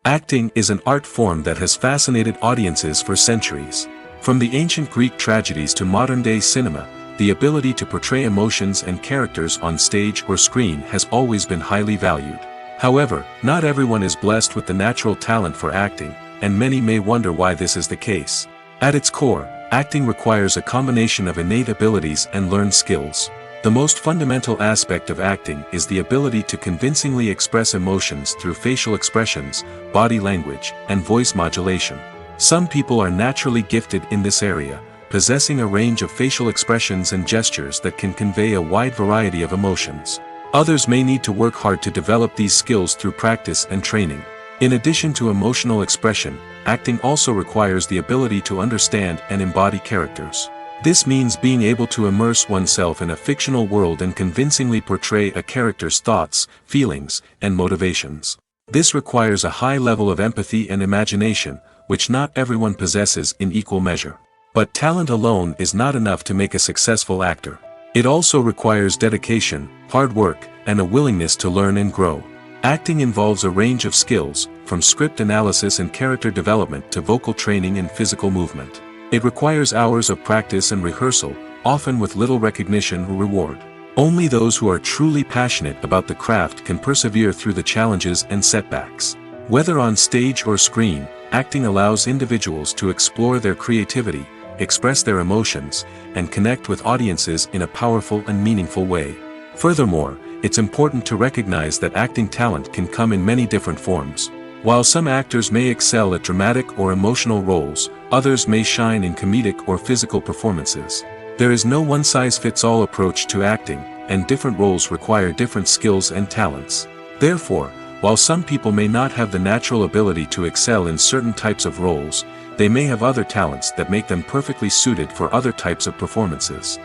Acting is an art form that has fascinated audiences for centuries. From the ancient Greek tragedies to modern-day cinema, the ability to portray emotions and characters on stage or screen has always been highly valued. However, not everyone is blessed with the natural talent for acting, and many may wonder why this is the case. At its core, acting requires a combination of innate abilities and learned skills. The most fundamental aspect of acting is the ability to convincingly express emotions through facial expressions, body language, and voice modulation. Some people are naturally gifted in this area, possessing a range of facial expressions and gestures that can convey a wide variety of emotions. Others may need to work hard to develop these skills through practice and training. In addition to emotional expression, acting also requires the ability to understand and embody characters. This means being able to immerse oneself in a fictional world and convincingly portray a character's thoughts, feelings, and motivations. This requires a high level of empathy and imagination, which not everyone possesses in equal measure. But talent alone is not enough to make a successful actor. It also requires dedication, hard work, and a willingness to learn and grow. Acting involves a range of skills, from script analysis and character development to vocal training and physical movement. It requires hours of practice and rehearsal, often with little recognition or reward. Only those who are truly passionate about the craft can persevere through the challenges and setbacks. Whether on stage or screen, acting allows individuals to explore their creativity, express their emotions, and connect with audiences in a powerful and meaningful way. Furthermore, it's important to recognize that acting talent can come in many different forms. While some actors may excel at dramatic or emotional roles, others may shine in comedic or physical performances. There is no one-size-fits-all approach to acting, and different roles require different skills and talents. Therefore, while some people may not have the natural ability to excel in certain types of roles, they may have other talents that make them perfectly suited for other types of performances.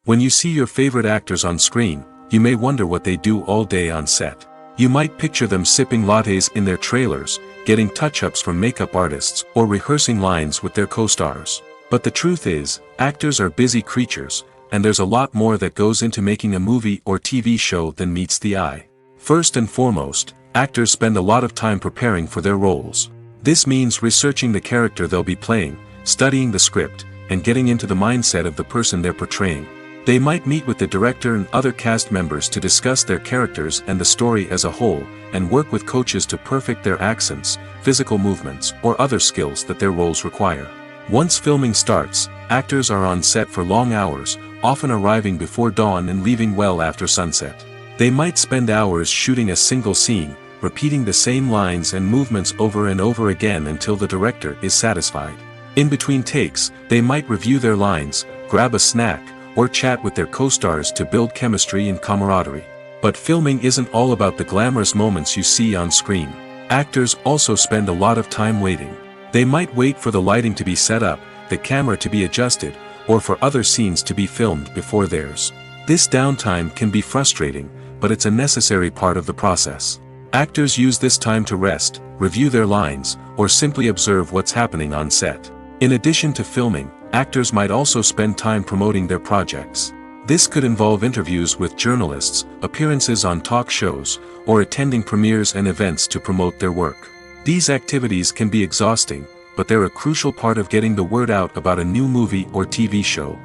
When you see your favorite actors on screen, you may wonder what they do all day on set. You might picture them sipping lattes in their trailers, getting touch-ups from makeup artists, or rehearsing lines with their co-stars. But the truth is, actors are busy creatures, and there's a lot more that goes into making a movie or TV show than meets the eye. First and foremost, actors spend a lot of time preparing for their roles. This means researching the character they'll be playing, studying the script, and getting into the mindset of the person they're portraying. They might meet with the director and other cast members to discuss their characters and the story as a whole, and work with coaches to perfect their accents, physical movements, or other skills that their roles require. Once filming starts, actors are on set for long hours, often arriving before dawn and leaving well after sunset. They might spend hours shooting a single scene, repeating the same lines and movements over and over again until the director is satisfied. In between takes, they might review their lines, grab a snack, or chat with their co-stars to build chemistry and camaraderie. But filming isn't all about the glamorous moments you see on screen. Actors also spend a lot of time waiting. They might wait for the lighting to be set up, the camera to be adjusted, or for other scenes to be filmed before theirs. This downtime can be frustrating, but it's a necessary part of the process. Actors use this time to rest, review their lines, or simply observe what's happening on set. In addition to filming, actors might also spend time promoting their projects. This could involve interviews with journalists, appearances on talk shows, or attending premieres and events to promote their work. These activities can be exhausting, but they're a crucial part of getting the word out about a new movie or TV show.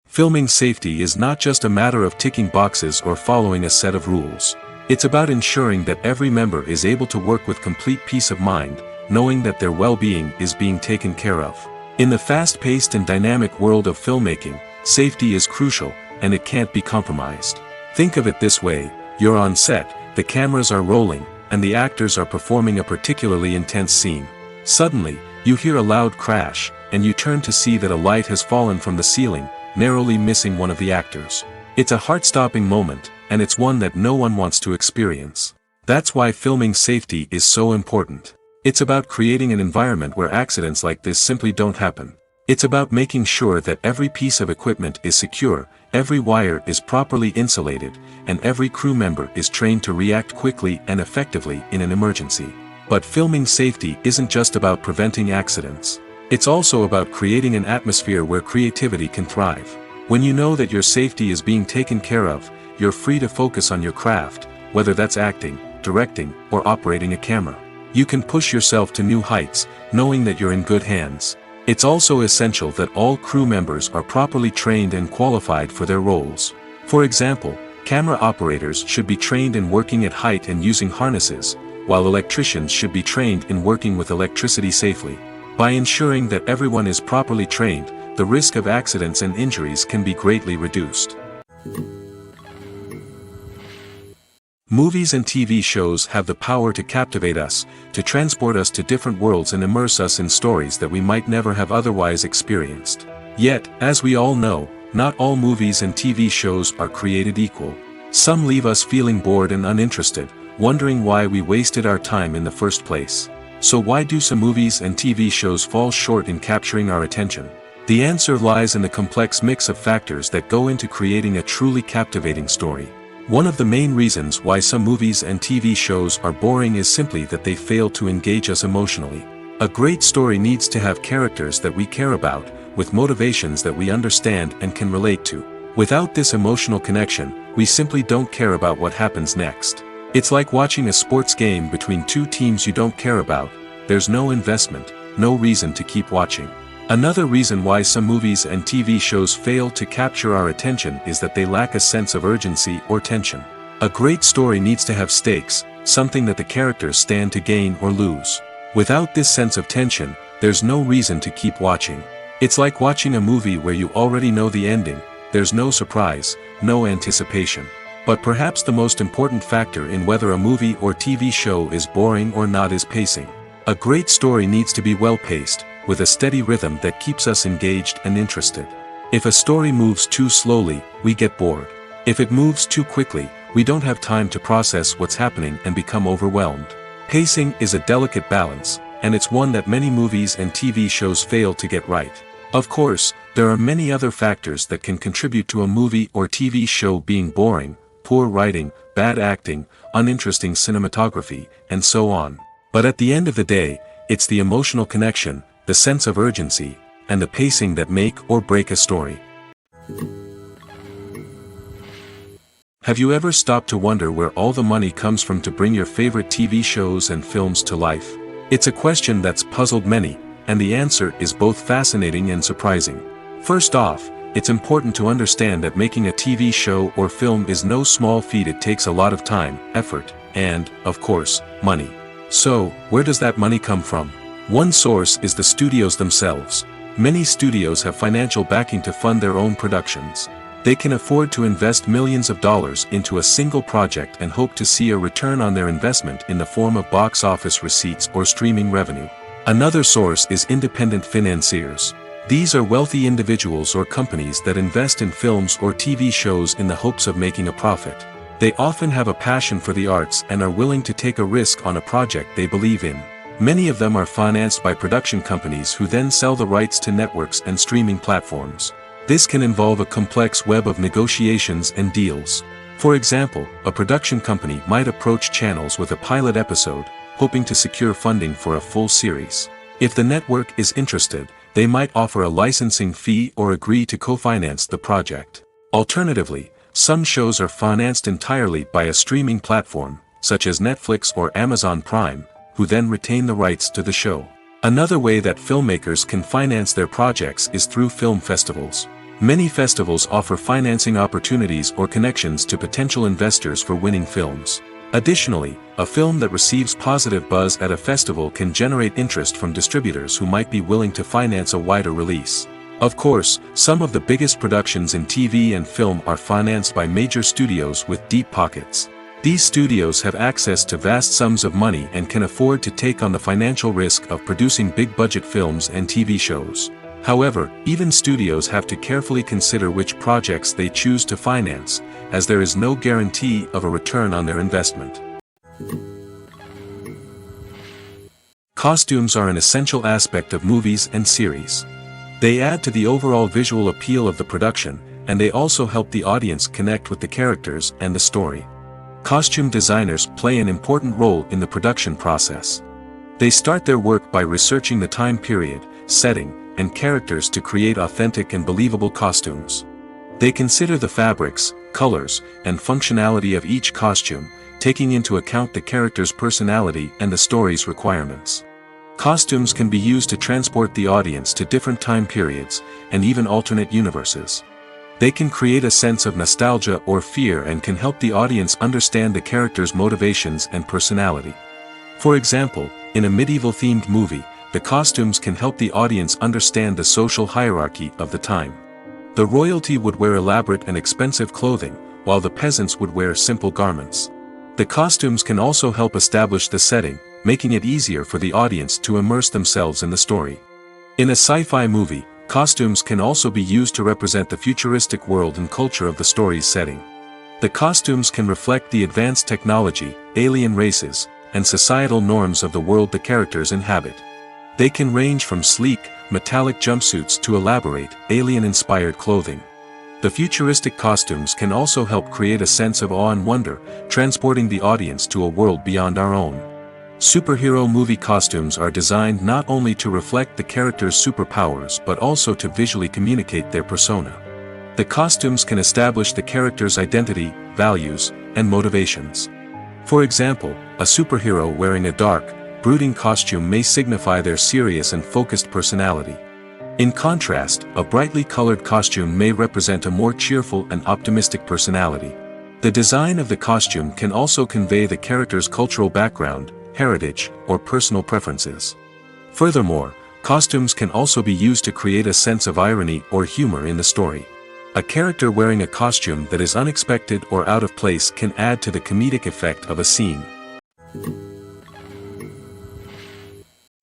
Filming safety is not just a matter of ticking boxes or following a set of rules. It's about ensuring that every member is able to work with complete peace of mind, knowing that their well-being is being taken care of. In the fast-paced and dynamic world of filmmaking, safety is crucial, and it can't be compromised. Think of it this way: you're on set, the cameras are rolling, and the actors are performing a particularly intense scene. Suddenly, you hear a loud crash, and you turn to see that a light has fallen from the ceiling, narrowly missing one of the actors. It's a heart-stopping moment, and it's one that no one wants to experience. That's why filming safety is so important. It's about creating an environment where accidents like this simply don't happen. It's about making sure that every piece of equipment is secure, every wire is properly insulated, and every crew member is trained to react quickly and effectively in an emergency. But filming safety isn't just about preventing accidents. It's also about creating an atmosphere where creativity can thrive. When you know that your safety is being taken care of, you're free to focus on your craft, whether that's acting, directing, or operating a camera. You can push yourself to new heights, knowing that you're in good hands. It's also essential that all crew members are properly trained and qualified for their roles. For example, camera operators should be trained in working at height and using harnesses, while electricians should be trained in working with electricity safely. By ensuring that everyone is properly trained, the risk of accidents and injuries can be greatly reduced. Movies and TV shows have the power to captivate us, to transport us to different worlds and immerse us in stories that we might never have otherwise experienced. Yet, as we all know, not all movies and TV shows are created equal. Some leave us feeling bored and uninterested, wondering why we wasted our time in the first place. So why do some movies and TV shows fall short in capturing our attention? The answer lies in the complex mix of factors that go into creating a truly captivating story. One of the main reasons why some movies and TV shows are boring is simply that they fail to engage us emotionally. A great story needs to have characters that we care about, with motivations that we understand and can relate to. Without this emotional connection, we simply don't care about what happens next. It's like watching a sports game between two teams you don't care about. There's no investment, no reason to keep watching. Another reason why some movies and TV shows fail to capture our attention is that they lack a sense of urgency or tension. A great story needs to have stakes, something that the characters stand to gain or lose. Without this sense of tension, there's no reason to keep watching. It's like watching a movie where you already know the ending. There's no surprise, no anticipation. But perhaps the most important factor in whether a movie or TV show is boring or not is pacing. A great story needs to be well-paced, with a steady rhythm that keeps us engaged and interested. If a story moves too slowly, we get bored. If it moves too quickly, we don't have time to process what's happening and become overwhelmed. Pacing is a delicate balance, and it's one that many movies and TV shows fail to get right. Of course, there are many other factors that can contribute to a movie or TV show being boring: poor writing, bad acting, uninteresting cinematography, and so on. But at the end of the day, it's the emotional connection, the sense of urgency, and the pacing that make or break a story. Have you ever stopped to wonder where all the money comes from to bring your favorite TV shows and films to life? It's a question that's puzzled many, and the answer is both fascinating and surprising. First off, it's important to understand that making a TV show or film is no small feat. It takes a lot of time, effort, and, of course, money. So, where does that money come from? One source is the studios themselves. Many studios have financial backing to fund their own productions. They can afford to invest millions of dollars into a single project and hope to see a return on their investment in the form of box office receipts or streaming revenue. Another source is independent financiers. These are wealthy individuals or companies that invest in films or TV shows in the hopes of making a profit. They often have a passion for the arts and are willing to take a risk on a project they believe in. Many of them are financed by production companies who then sell the rights to networks and streaming platforms. This can involve a complex web of negotiations and deals. For example, a production company might approach channels with a pilot episode, hoping to secure funding for a full series. If the network is interested, they might offer a licensing fee or agree to co-finance the project. Alternatively, some shows are financed entirely by a streaming platform, such as Netflix or Amazon Prime, who then retain the rights to the show. Another way that filmmakers can finance their projects is through film festivals. Many festivals offer financing opportunities or connections to potential investors for winning films. Additionally, a film that receives positive buzz at a festival can generate interest from distributors who might be willing to finance a wider release. Of course, some of the biggest productions in TV and film are financed by major studios with deep pockets. These studios have access to vast sums of money and can afford to take on the financial risk of producing big-budget films and TV shows. However, even studios have to carefully consider which projects they choose to finance, as there is no guarantee of a return on their investment. Costumes are an essential aspect of movies and series. They add to the overall visual appeal of the production, and they also help the audience connect with the characters and the story. Costume designers play an important role in the production process. They start their work by researching the time period, setting, and characters to create authentic and believable costumes. They consider the fabrics, colors, and functionality of each costume, taking into account the character's personality and the story's requirements. Costumes can be used to transport the audience to different time periods, and even alternate universes. They can create a sense of nostalgia or fear and can help the audience understand the character's motivations and personality. For example, in a medieval-themed movie, the costumes can help the audience understand the social hierarchy of the time. The royalty would wear elaborate and expensive clothing, while the peasants would wear simple garments. The costumes can also help establish the setting, making it easier for the audience to immerse themselves in the story. In a sci-fi movie, costumes can also be used to represent the futuristic world and culture of the story's setting. The costumes can reflect the advanced technology, alien races, and societal norms of the world the characters inhabit. They can range from sleek, metallic jumpsuits to elaborate, alien-inspired clothing. The futuristic costumes can also help create a sense of awe and wonder, transporting the audience to a world beyond our own. Superhero movie costumes are designed not only to reflect the character's superpowers but also to visually communicate their persona. The costumes can establish the character's identity, values, and motivations. For example, a superhero wearing a dark, brooding costume may signify their serious and focused personality. In contrast, a brightly colored costume may represent a more cheerful and optimistic personality. The design of the costume can also convey the character's cultural background, heritage, or personal preferences. Furthermore, costumes can also be used to create a sense of irony or humor in the story. A character wearing a costume that is unexpected or out of place can add to the comedic effect of a scene.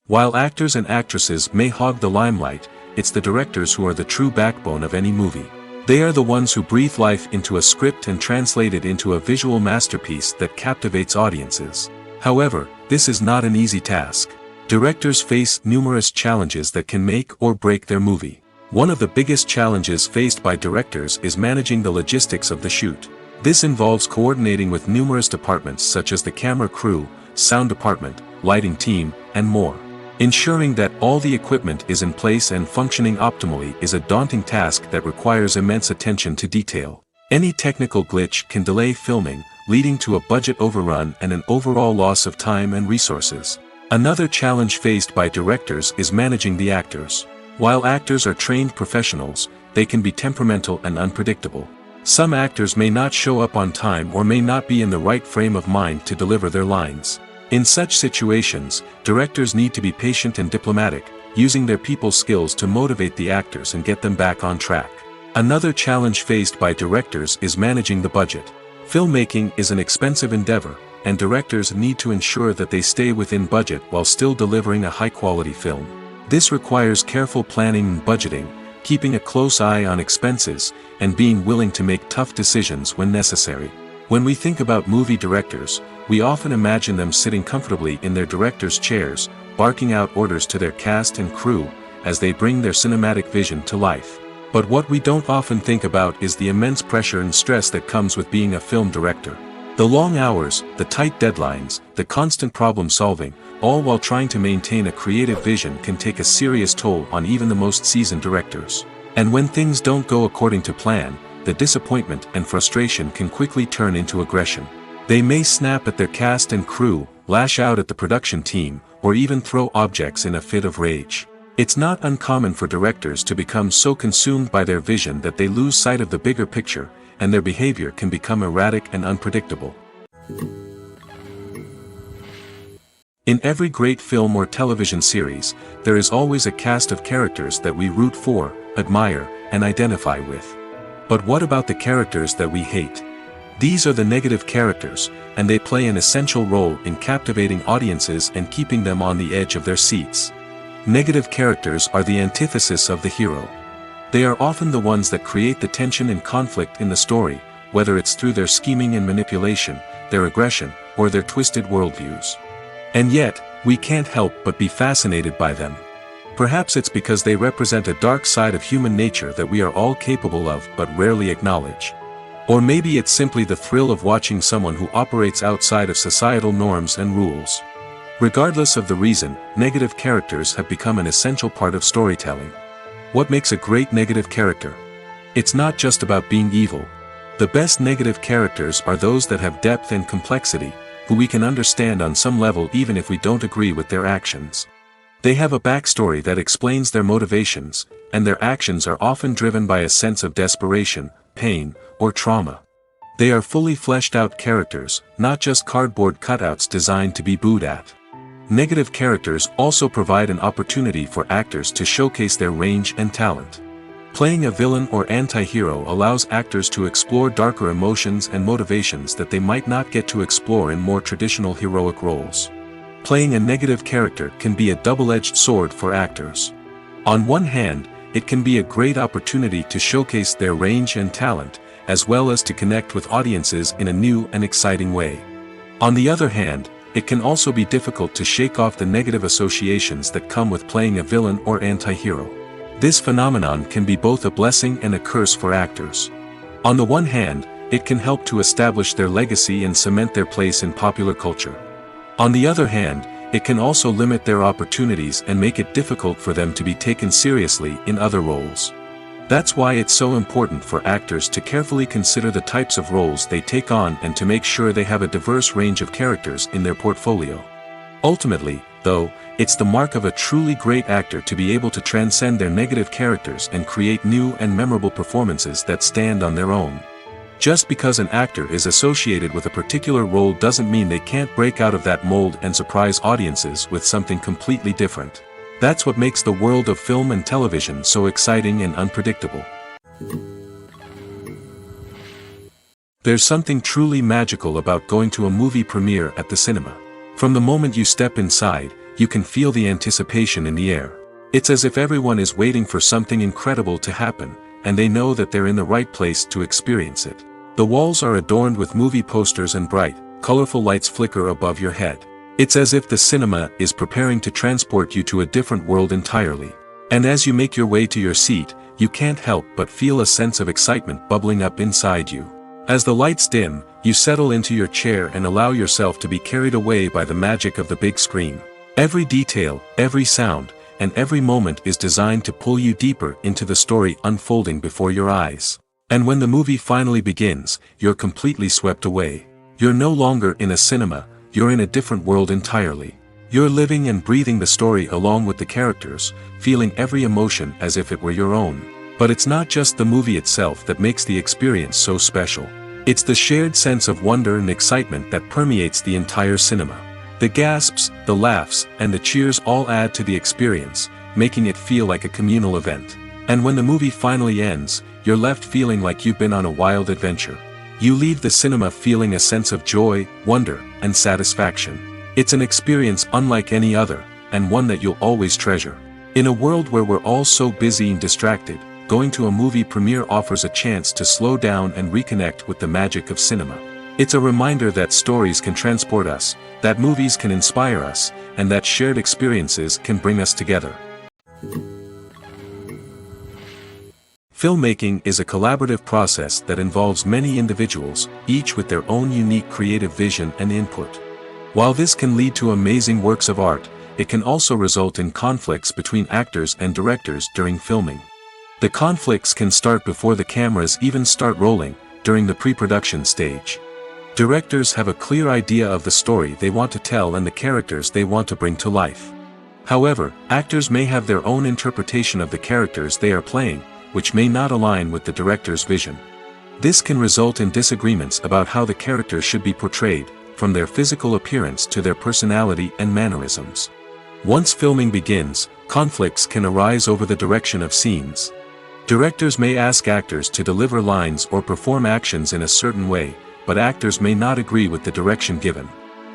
While actors and actresses may hog the limelight, it's the directors who are the true backbone of any movie. They are the ones who breathe life into a script and translate it into a visual masterpiece that captivates audiences. However, this is not an easy task. Directors face numerous challenges that can make or break their movie. One of the biggest challenges faced by directors is managing the logistics of the shoot. This involves coordinating with numerous departments such as the camera crew, sound department, lighting team, and more. Ensuring that all the equipment is in place and functioning optimally is a daunting task that requires immense attention to detail. Any technical glitch can delay filming, leading to a budget overrun and an overall loss of time and resources. Another challenge faced by directors is managing the actors. While actors are trained professionals, they can be temperamental and unpredictable. Some actors may not show up on time or may not be in the right frame of mind to deliver their lines. In such situations, directors need to be patient and diplomatic, using their people skills to motivate the actors and get them back on track. Another challenge faced by directors is managing the budget. Filmmaking is an expensive endeavor, and directors need to ensure that they stay within budget while still delivering a high-quality film. This requires careful planning and budgeting, keeping a close eye on expenses, and being willing to make tough decisions when necessary. When we think about movie directors, we often imagine them sitting comfortably in their director's chairs, barking out orders to their cast and crew, as they bring their cinematic vision to life. But what we don't often think about is the immense pressure and stress that comes with being a film director. The long hours, the tight deadlines, the constant problem solving, all while trying to maintain a creative vision can take a serious toll on even the most seasoned directors. And when things don't go according to plan, the disappointment and frustration can quickly turn into aggression. They may snap at their cast and crew, lash out at the production team, or even throw objects in a fit of rage. It's not uncommon for directors to become so consumed by their vision that they lose sight of the bigger picture, and their behavior can become erratic and unpredictable. In every great film or television series, there is always a cast of characters that we root for, admire, and identify with. But what about the characters that we hate? These are the negative characters, and they play an essential role in captivating audiences and keeping them on the edge of their seats. Negative characters are the antithesis of the hero. They are often the ones that create the tension and conflict in the story, whether it's through their scheming and manipulation, their aggression, or their twisted worldviews. And yet, we can't help but be fascinated by them. Perhaps it's because they represent a dark side of human nature that we are all capable of but rarely acknowledge. Or maybe it's simply the thrill of watching someone who operates outside of societal norms and rules. Regardless of the reason, negative characters have become an essential part of storytelling. What makes a great negative character? It's not just about being evil. The best negative characters are those that have depth and complexity, who we can understand on some level even if we don't agree with their actions. They have a backstory that explains their motivations, and their actions are often driven by a sense of desperation, pain, or trauma. They are fully fleshed out characters, not just cardboard cutouts designed to be booed at. Negative characters also provide an opportunity for actors to showcase their range and talent. Playing a villain or anti-hero allows actors to explore darker emotions and motivations that they might not get to explore in more traditional heroic roles. Playing a negative character can be a double-edged sword for actors. On one hand, it can be a great opportunity to showcase their range and talent, as well as to connect with audiences in a new and exciting way. On the other hand, it can also be difficult to shake off the negative associations that come with playing a villain or anti-hero. This phenomenon can be both a blessing and a curse for actors. On the one hand, it can help to establish their legacy and cement their place in popular culture. On the other hand, it can also limit their opportunities and make it difficult for them to be taken seriously in other roles. That's why it's so important for actors to carefully consider the types of roles they take on and to make sure they have a diverse range of characters in their portfolio. Ultimately, though, it's the mark of a truly great actor to be able to transcend their negative characters and create new and memorable performances that stand on their own. Just because an actor is associated with a particular role doesn't mean they can't break out of that mold and surprise audiences with something completely different. That's what makes the world of film and television so exciting and unpredictable. There's something truly magical about going to a movie premiere at the cinema. From the moment you step inside, you can feel the anticipation in the air. It's as if everyone is waiting for something incredible to happen, and they know that they're in the right place to experience it. The walls are adorned with movie posters and bright, colorful lights flicker above your head. It's as if the cinema is preparing to transport you to a different world entirely. And as you make your way to your seat, you can't help but feel a sense of excitement bubbling up inside you. As the lights dim, you settle into your chair and allow yourself to be carried away by the magic of the big screen. Every detail, every sound, and every moment is designed to pull you deeper into the story unfolding before your eyes. And when the movie finally begins, you're completely swept away. You're no longer in a cinema, you're in a different world entirely. You're living and breathing the story along with the characters, feeling every emotion as if it were your own. But it's not just the movie itself that makes the experience so special. It's the shared sense of wonder and excitement that permeates the entire cinema. The gasps, the laughs, and the cheers all add to the experience, making it feel like a communal event. And when the movie finally ends, you're left feeling like you've been on a wild adventure. You leave the cinema feeling a sense of joy, wonder, and satisfaction. It's an experience unlike any other, and one that you'll always treasure. In a world where we're all so busy and distracted, going to a movie premiere offers a chance to slow down and reconnect with the magic of cinema. It's a reminder that stories can transport us, that movies can inspire us, and that shared experiences can bring us together. Filmmaking is a collaborative process that involves many individuals, each with their own unique creative vision and input. While this can lead to amazing works of art, it can also result in conflicts between actors and directors during filming. The conflicts can start before the cameras even start rolling, during the pre-production stage. Directors have a clear idea of the story they want to tell and the characters they want to bring to life. However, actors may have their own interpretation of the characters they are playing, which may not align with the director's vision. This can result in disagreements about how the characters should be portrayed, from their physical appearance to their personality and mannerisms. Once filming begins, conflicts can arise over the direction of scenes. Directors may ask actors to deliver lines or perform actions in a certain way, but actors may not agree with the direction given.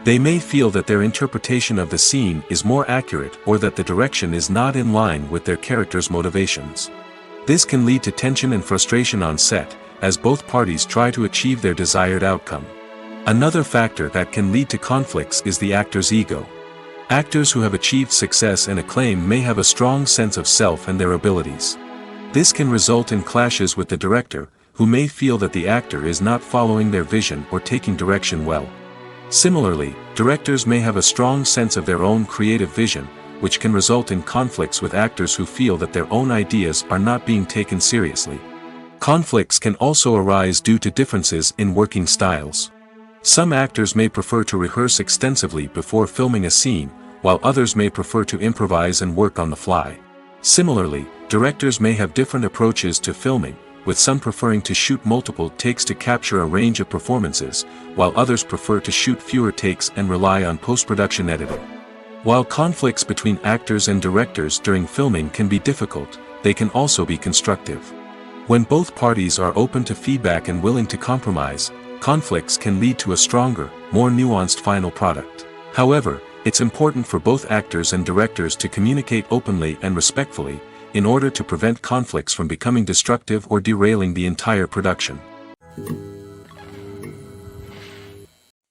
They may feel that their interpretation of the scene is more accurate or that the direction is not in line with their character's motivations. This can lead to tension and frustration on set, as both parties try to achieve their desired outcome. Another factor that can lead to conflicts is the actor's ego. Actors who have achieved success and acclaim may have a strong sense of self and their abilities. This can result in clashes with the director, who may feel that the actor is not following their vision or taking direction well. Similarly, directors may have a strong sense of their own creative vision, which can result in conflicts with actors who feel that their own ideas are not being taken seriously. Conflicts can also arise due to differences in working styles. Some actors may prefer to rehearse extensively before filming a scene, while others may prefer to improvise and work on the fly. Similarly, directors may have different approaches to filming, with some preferring to shoot multiple takes to capture a range of performances, while others prefer to shoot fewer takes and rely on post-production editing. While conflicts between actors and directors during filming can be difficult, they can also be constructive. When both parties are open to feedback and willing to compromise, conflicts can lead to a stronger, more nuanced final product. However, it's important for both actors and directors to communicate openly and respectfully, in order to prevent conflicts from becoming destructive or derailing the entire production.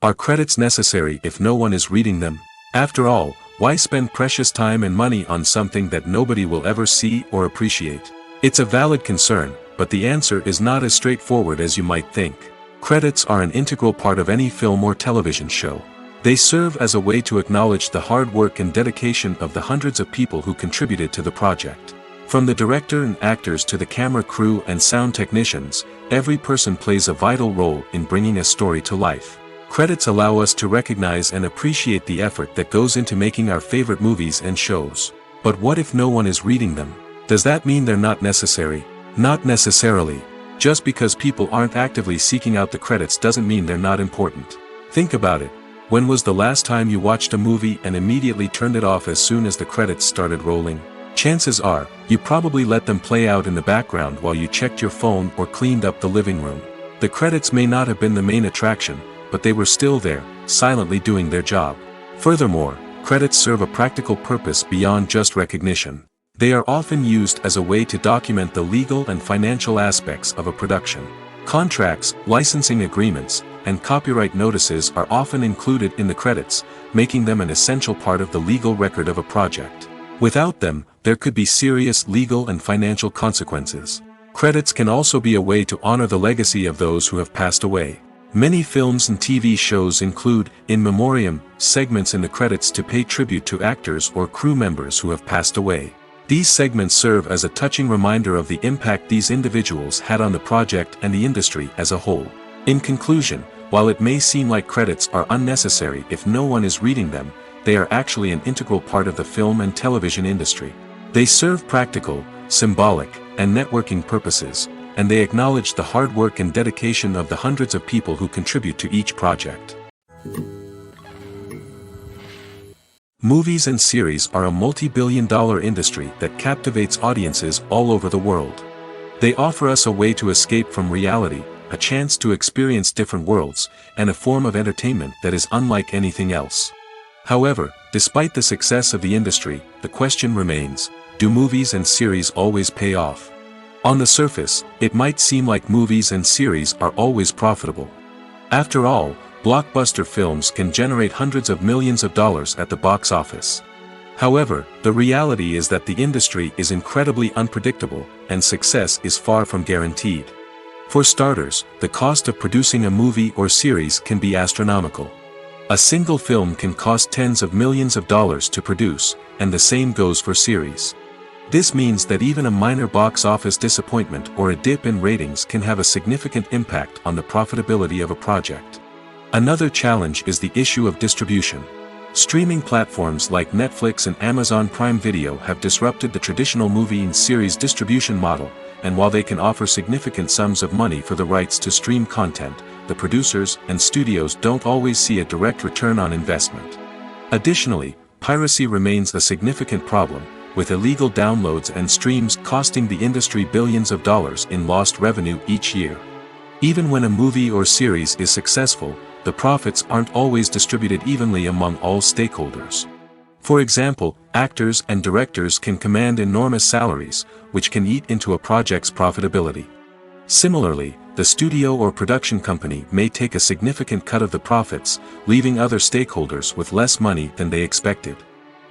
Are credits necessary if no one is reading them? After all, why spend precious time and money on something that nobody will ever see or appreciate? It's a valid concern, but the answer is not as straightforward as you might think. Credits are an integral part of any film or television show. They serve as a way to acknowledge the hard work and dedication of the hundreds of people who contributed to the project. From the director and actors to the camera crew and sound technicians, every person plays a vital role in bringing a story to life. Credits allow us to recognize and appreciate the effort that goes into making our favorite movies and shows. But what if no one is reading them? Does that mean they're not necessary? Not necessarily. Just because people aren't actively seeking out the credits doesn't mean they're not important. Think about it. When was the last time you watched a movie and immediately turned it off as soon as the credits started rolling? Chances are, you probably let them play out in the background while you checked your phone or cleaned up the living room. The credits may not have been the main attraction, but they were still there, silently doing their job. Furthermore, credits serve a practical purpose beyond just recognition. They are often used as a way to document the legal and financial aspects of a production. Contracts, licensing agreements, and copyright notices are often included in the credits, making them an essential part of the legal record of a project. Without them, there could be serious legal and financial consequences. Credits can also be a way to honor the legacy of those who have passed away. Many films and TV shows include, in memoriam, segments in the credits to pay tribute to actors or crew members who have passed away. These segments serve as a touching reminder of the impact these individuals had on the project and the industry as a whole. In conclusion, while it may seem like credits are unnecessary if no one is reading them, they are actually an integral part of the film and television industry. They serve practical, symbolic, and networking purposes, and they acknowledge the hard work and dedication of the hundreds of people who contribute to each project. Movies and series are a multi-billion-dollar industry that captivates audiences all over the world. They offer us a way to escape from reality, a chance to experience different worlds, and a form of entertainment that is unlike anything else. However, despite the success of the industry, the question remains, do movies and series always pay off? On the surface, it might seem like movies and series are always profitable. After all, blockbuster films can generate hundreds of millions of dollars at the box office. However, the reality is that the industry is incredibly unpredictable, and success is far from guaranteed. For starters, the cost of producing a movie or series can be astronomical. A single film can cost tens of millions of dollars to produce, and the same goes for series. This means that even a minor box office disappointment or a dip in ratings can have a significant impact on the profitability of a project. Another challenge is the issue of distribution. Streaming platforms like Netflix and Amazon Prime Video have disrupted the traditional movie and series distribution model, and while they can offer significant sums of money for the rights to stream content, the producers and studios don't always see a direct return on investment. Additionally, piracy remains a significant problem, with illegal downloads and streams costing the industry billions of dollars in lost revenue each year. Even when a movie or series is successful, the profits aren't always distributed evenly among all stakeholders. For example, actors and directors can command enormous salaries, which can eat into a project's profitability. Similarly, the studio or production company may take a significant cut of the profits, leaving other stakeholders with less money than they expected.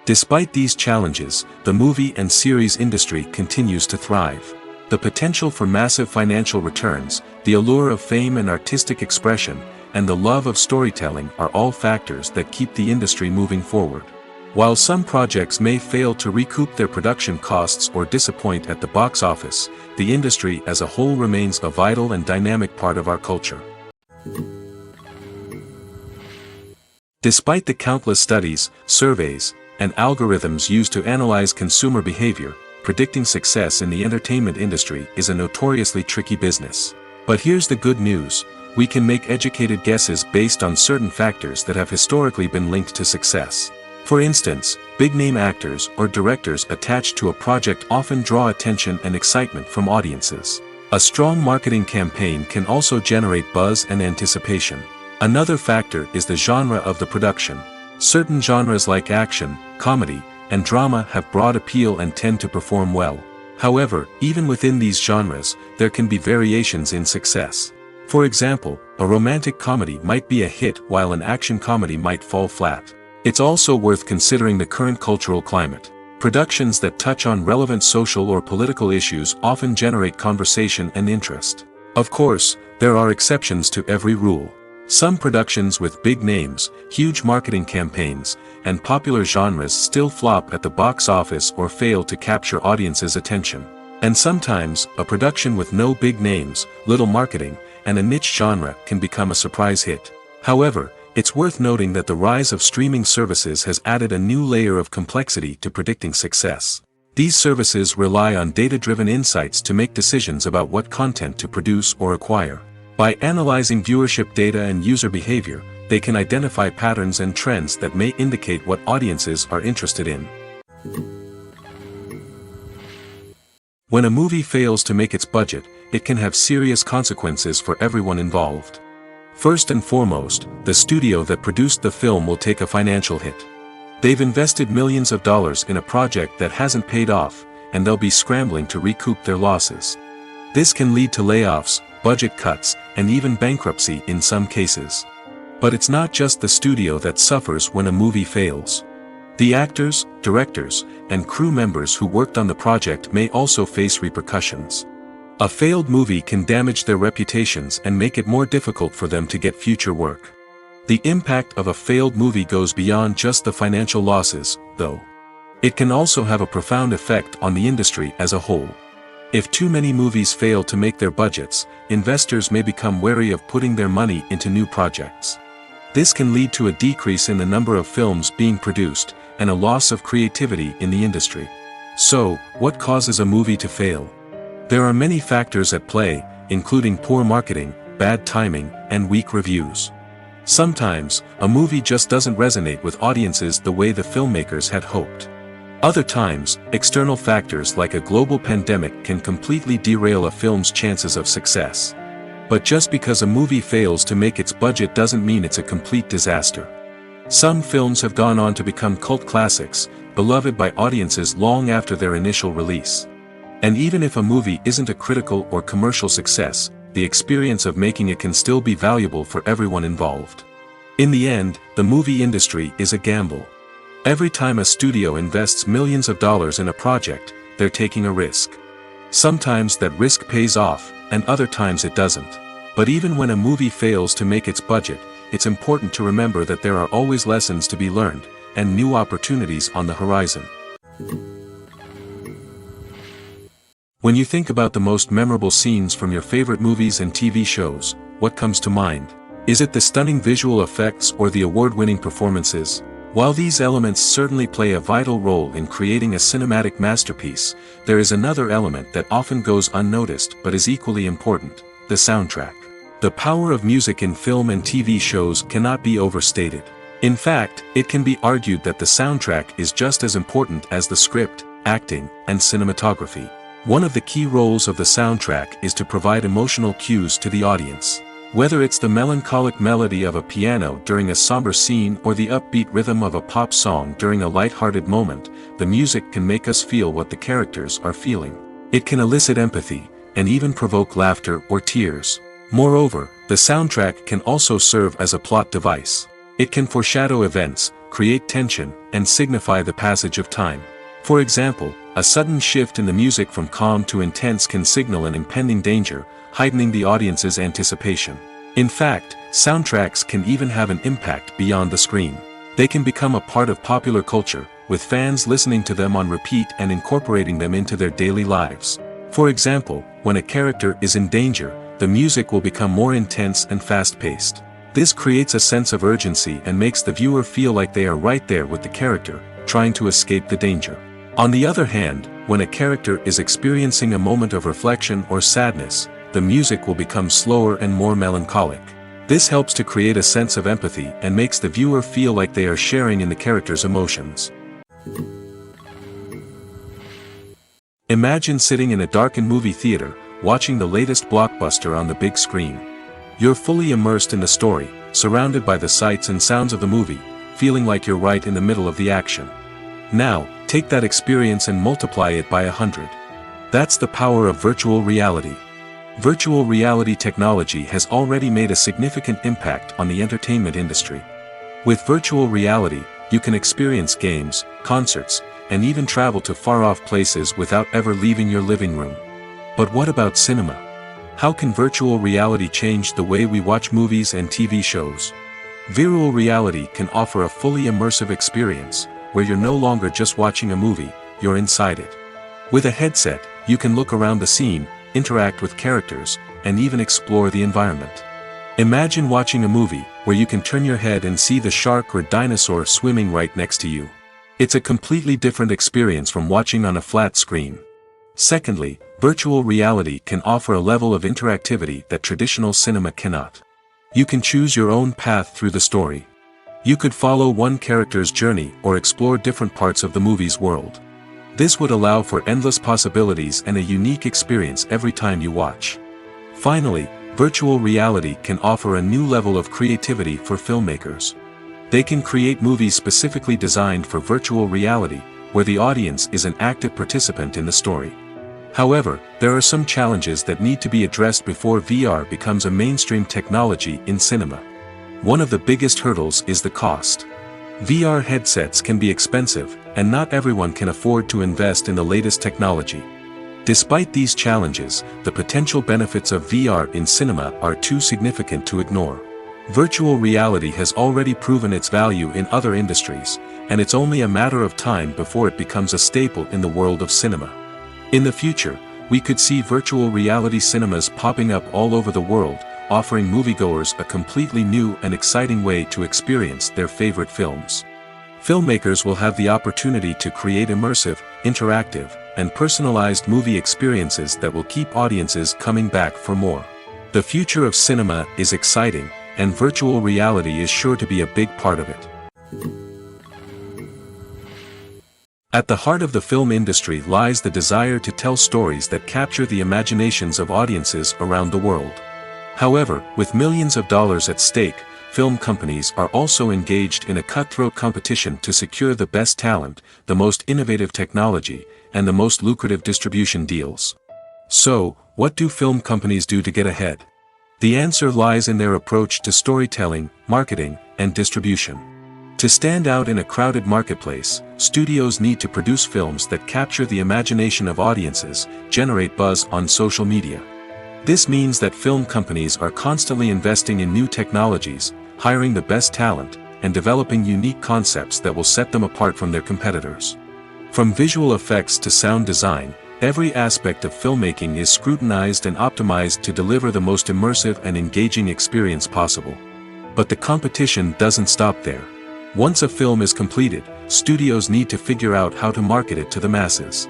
Despite these challenges, the movie and series industry continues to thrive. The potential for massive financial returns, the allure of fame and artistic expression, and the love of storytelling are all factors that keep the industry moving forward. While some projects may fail to recoup their production costs or disappoint at the box office, the industry as a whole remains a vital and dynamic part of our culture. Despite the countless studies, surveys, and algorithms used to analyze consumer behavior, predicting success in the entertainment industry is a notoriously tricky business. But here's the good news. We can make educated guesses based on certain factors that have historically been linked to success. For instance, big-name actors or directors attached to a project often draw attention and excitement from audiences. A strong marketing campaign can also generate buzz and anticipation. Another factor is the genre of the production. Certain genres like action, comedy, and drama have broad appeal and tend to perform well. However, even within these genres, there can be variations in success. For example, a romantic comedy might be a hit while an action comedy might fall flat. It's also worth considering the current cultural climate. Productions that touch on relevant social or political issues often generate conversation and interest. Of course, there are exceptions to every rule. Some productions with big names, huge marketing campaigns, and popular genres still flop at the box office or fail to capture audiences' attention. And sometimes, a production with no big names, little marketing, and a niche genre can become a surprise hit. However, it's worth noting that the rise of streaming services has added a new layer of complexity to predicting success. These services rely on data-driven insights to make decisions about what content to produce or acquire. By analyzing viewership data and user behavior, they can identify patterns and trends that may indicate what audiences are interested in. When a movie fails to make its budget, it can have serious consequences for everyone involved. First and foremost, the studio that produced the film will take a financial hit. They've invested millions of dollars in a project that hasn't paid off, and they'll be scrambling to recoup their losses. This can lead to layoffs, budget cuts, and even bankruptcy in some cases. But it's not just the studio that suffers when a movie fails. The actors, directors, and crew members who worked on the project may also face repercussions. A failed movie can damage their reputations and make it more difficult for them to get future work. The impact of a failed movie goes beyond just the financial losses, though. It can also have a profound effect on the industry as a whole. If too many movies fail to make their budgets, investors may become wary of putting their money into new projects. This can lead to a decrease in the number of films being produced, and a loss of creativity in the industry. So, what causes a movie to fail? There are many factors at play, including poor marketing, bad timing, and weak reviews. Sometimes, a movie just doesn't resonate with audiences the way the filmmakers had hoped. Other times, external factors like a global pandemic can completely derail a film's chances of success. But just because a movie fails to make its budget doesn't mean it's a complete disaster. Some films have gone on to become cult classics, beloved by audiences long after their initial release. And even if a movie isn't a critical or commercial success, the experience of making it can still be valuable for everyone involved. In the end, the movie industry is a gamble. Every time a studio invests millions of dollars in a project, they're taking a risk. Sometimes that risk pays off, and other times it doesn't. But even when a movie fails to make its budget, it's important to remember that there are always lessons to be learned, and new opportunities on the horizon. When you think about the most memorable scenes from your favorite movies and TV shows, what comes to mind? Is it the stunning visual effects or the award-winning performances? While these elements certainly play a vital role in creating a cinematic masterpiece, there is another element that often goes unnoticed but is equally important: the soundtrack. The power of music in film and TV shows cannot be overstated. In fact, it can be argued that the soundtrack is just as important as the script, acting, and cinematography. One of the key roles of the soundtrack is to provide emotional cues to the audience. Whether it's the melancholic melody of a piano during a somber scene or the upbeat rhythm of a pop song during a light-hearted moment, the music can make us feel what the characters are feeling. It can elicit empathy, and even provoke laughter or tears. Moreover, the soundtrack can also serve as a plot device. It can foreshadow events, create tension, and signify the passage of time. For example, a sudden shift in the music from calm to intense can signal an impending danger, heightening the audience's anticipation. In fact, soundtracks can even have an impact beyond the screen. They can become a part of popular culture, with fans listening to them on repeat and incorporating them into their daily lives. For example, when a character is in danger, the music will become more intense and fast-paced. This creates a sense of urgency and makes the viewer feel like they are right there with the character, trying to escape the danger. On the other hand, when a character is experiencing a moment of reflection or sadness, the music will become slower and more melancholic. This helps to create a sense of empathy and makes the viewer feel like they are sharing in the character's emotions. Imagine sitting in a darkened movie theater, watching the latest blockbuster on the big screen. You're fully immersed in the story, surrounded by the sights and sounds of the movie, feeling like you're right in the middle of the action. Now, take that experience and multiply it by 100. That's the power of virtual reality. Virtual reality technology has already made a significant impact on the entertainment industry. With virtual reality, you can experience games, concerts, and even travel to far-off places without ever leaving your living room. But what about cinema? How can virtual reality change the way we watch movies and TV shows? Virtual reality can offer a fully immersive experience, where you're no longer just watching a movie, you're inside it. With a headset, you can look around the scene, interact with characters, and even explore the environment. Imagine watching a movie where you can turn your head and see the shark or dinosaur swimming right next to you. It's a completely different experience from watching on a flat screen. Secondly, virtual reality can offer a level of interactivity that traditional cinema cannot. You can choose your own path through the story. You could follow one character's journey or explore different parts of the movie's world. This would allow for endless possibilities and a unique experience every time you watch. Finally, virtual reality can offer a new level of creativity for filmmakers. They can create movies specifically designed for virtual reality, where the audience is an active participant in the story. However, there are some challenges that need to be addressed before VR becomes a mainstream technology in cinema. One of the biggest hurdles is the cost. VR headsets can be expensive, and not everyone can afford to invest in the latest technology. Despite these challenges, the potential benefits of VR in cinema are too significant to ignore. Virtual reality has already proven its value in other industries, and it's only a matter of time before it becomes a staple in the world of cinema. In the future, we could see virtual reality cinemas popping up all over the world, offering moviegoers a completely new and exciting way to experience their favorite films. Filmmakers will have the opportunity to create immersive, interactive, and personalized movie experiences that will keep audiences coming back for more. The future of cinema is exciting, and virtual reality is sure to be a big part of it. At the heart of the film industry lies the desire to tell stories that capture the imaginations of audiences around the world. However, with millions of dollars at stake, film companies are also engaged in a cutthroat competition to secure the best talent, the most innovative technology, and the most lucrative distribution deals. So, what do film companies do to get ahead? The answer lies in their approach to storytelling, marketing, and distribution. To stand out in a crowded marketplace, studios need to produce films that capture the imagination of audiences, generate buzz on social media. This means that film companies are constantly investing in new technologies, hiring the best talent, and developing unique concepts that will set them apart from their competitors. From visual effects to sound design, every aspect of filmmaking is scrutinized and optimized to deliver the most immersive and engaging experience possible. But the competition doesn't stop there. Once a film is completed, studios need to figure out how to market it to the masses.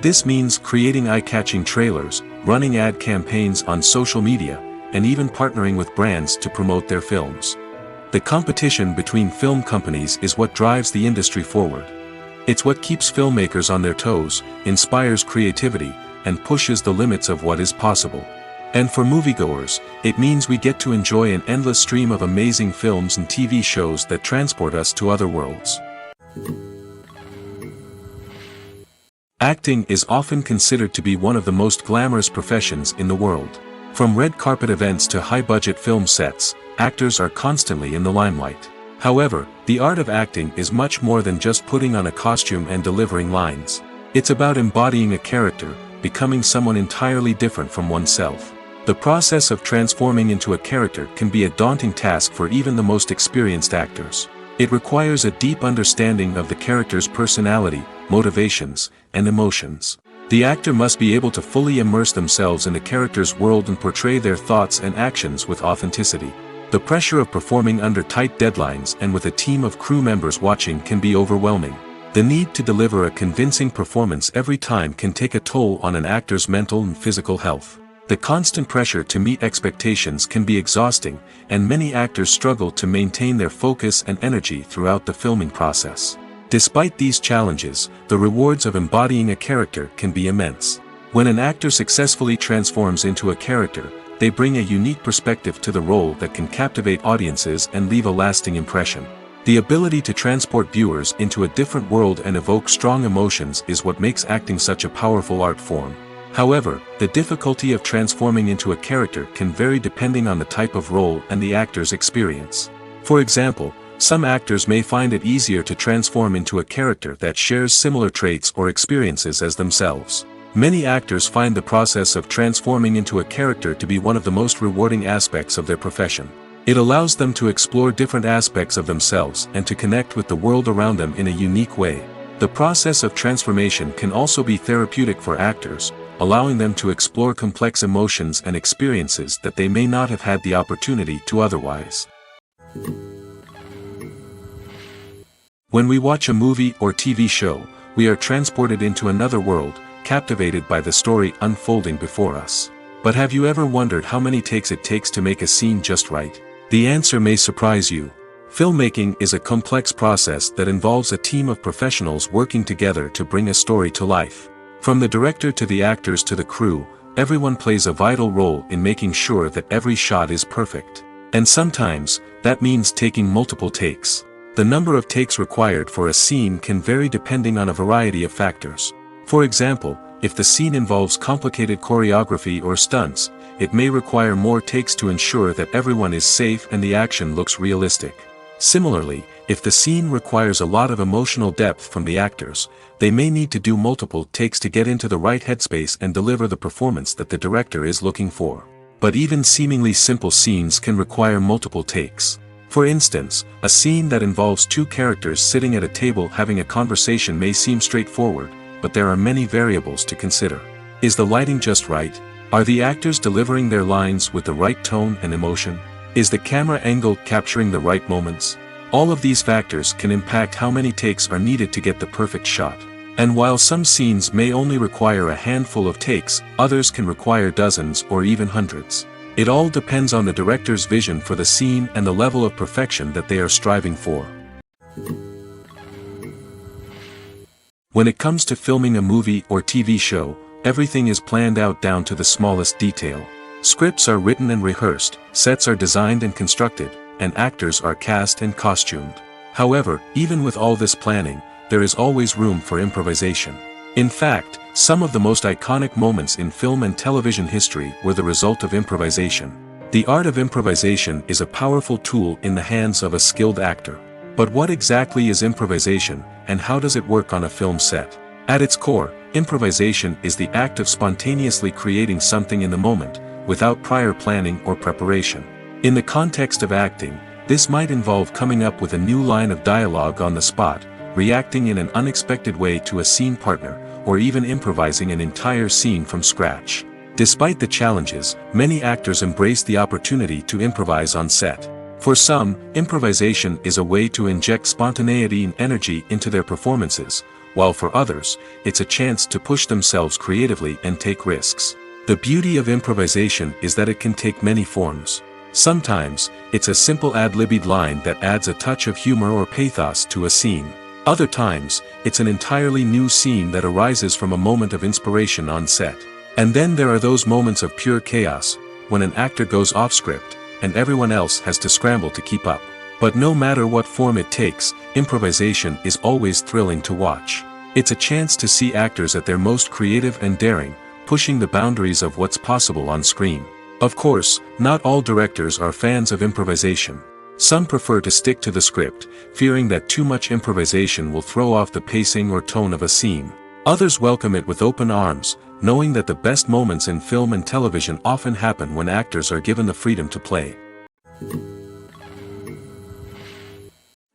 This means creating eye-catching trailers, running ad campaigns on social media, and even partnering with brands to promote their films. The competition between film companies is what drives the industry forward. It's what keeps filmmakers on their toes, inspires creativity, and pushes the limits of what is possible. And for moviegoers, it means we get to enjoy an endless stream of amazing films and TV shows that transport us to other worlds. Acting is often considered to be one of the most glamorous professions in the world. From red carpet events to high-budget film sets, actors are constantly in the limelight. However, the art of acting is much more than just putting on a costume and delivering lines. It's about embodying a character, becoming someone entirely different from oneself. The process of transforming into a character can be a daunting task for even the most experienced actors. It requires a deep understanding of the character's personality, motivations, and emotions. The actor must be able to fully immerse themselves in the character's world and portray their thoughts and actions with authenticity. The pressure of performing under tight deadlines and with a team of crew members watching can be overwhelming. The need to deliver a convincing performance every time can take a toll on an actor's mental and physical health. The constant pressure to meet expectations can be exhausting, and many actors struggle to maintain their focus and energy throughout the filming process. Despite these challenges, the rewards of embodying a character can be immense. When an actor successfully transforms into a character, they bring a unique perspective to the role that can captivate audiences and leave a lasting impression. The ability to transport viewers into a different world and evoke strong emotions is what makes acting such a powerful art form. However, the difficulty of transforming into a character can vary depending on the type of role and the actor's experience. For example, some actors may find it easier to transform into a character that shares similar traits or experiences as themselves. Many actors find the process of transforming into a character to be one of the most rewarding aspects of their profession. It allows them to explore different aspects of themselves and to connect with the world around them in a unique way. The process of transformation can also be therapeutic for actors, allowing them to explore complex emotions and experiences that they may not have had the opportunity to otherwise. When we watch a movie or TV show, we are transported into another world, captivated by the story unfolding before us. But have you ever wondered how many takes it takes to make a scene just right? The answer may surprise you. Filmmaking is a complex process that involves a team of professionals working together to bring a story to life. From the director to the actors to the crew, everyone plays a vital role in making sure that every shot is perfect. And sometimes, that means taking multiple takes. The number of takes required for a scene can vary depending on a variety of factors. For example, if the scene involves complicated choreography or stunts, it may require more takes to ensure that everyone is safe and the action looks realistic. Similarly, if the scene requires a lot of emotional depth from the actors, they may need to do multiple takes to get into the right headspace and deliver the performance that the director is looking for. But even seemingly simple scenes can require multiple takes. For instance, a scene that involves two characters sitting at a table having a conversation may seem straightforward, but there are many variables to consider. Is the lighting just right? Are the actors delivering their lines with the right tone and emotion? Is the camera angle capturing the right moments? All of these factors can impact how many takes are needed to get the perfect shot. And while some scenes may only require a handful of takes, others can require dozens or even hundreds. It all depends on the director's vision for the scene and the level of perfection that they are striving for. When it comes to filming a movie or TV show, everything is planned out down to the smallest detail. Scripts are written and rehearsed, sets are designed and constructed, and actors are cast and costumed. However, even with all this planning, there is always room for improvisation. In fact, some of the most iconic moments in film and television history were the result of improvisation. The art of improvisation is a powerful tool in the hands of a skilled actor. But what exactly is improvisation, and how does it work on a film set? At its core, improvisation is the act of spontaneously creating something in the moment, without prior planning or preparation. In the context of acting, this might involve coming up with a new line of dialogue on the spot, reacting in an unexpected way to a scene partner, or even improvising an entire scene from scratch. Despite the challenges, many actors embrace the opportunity to improvise on set. For some, improvisation is a way to inject spontaneity and energy into their performances, while for others, it's a chance to push themselves creatively and take risks. The beauty of improvisation is that it can take many forms. Sometimes, it's a simple ad-libbed line that adds a touch of humor or pathos to a scene. Other times, it's an entirely new scene that arises from a moment of inspiration on set. And then there are those moments of pure chaos, when an actor goes off script, and everyone else has to scramble to keep up. But no matter what form it takes, improvisation is always thrilling to watch. It's a chance to see actors at their most creative and daring, pushing the boundaries of what's possible on screen. Of course, not all directors are fans of improvisation. Some prefer to stick to the script, fearing that too much improvisation will throw off the pacing or tone of a scene. Others welcome it with open arms, knowing that the best moments in film and television often happen when actors are given the freedom to play.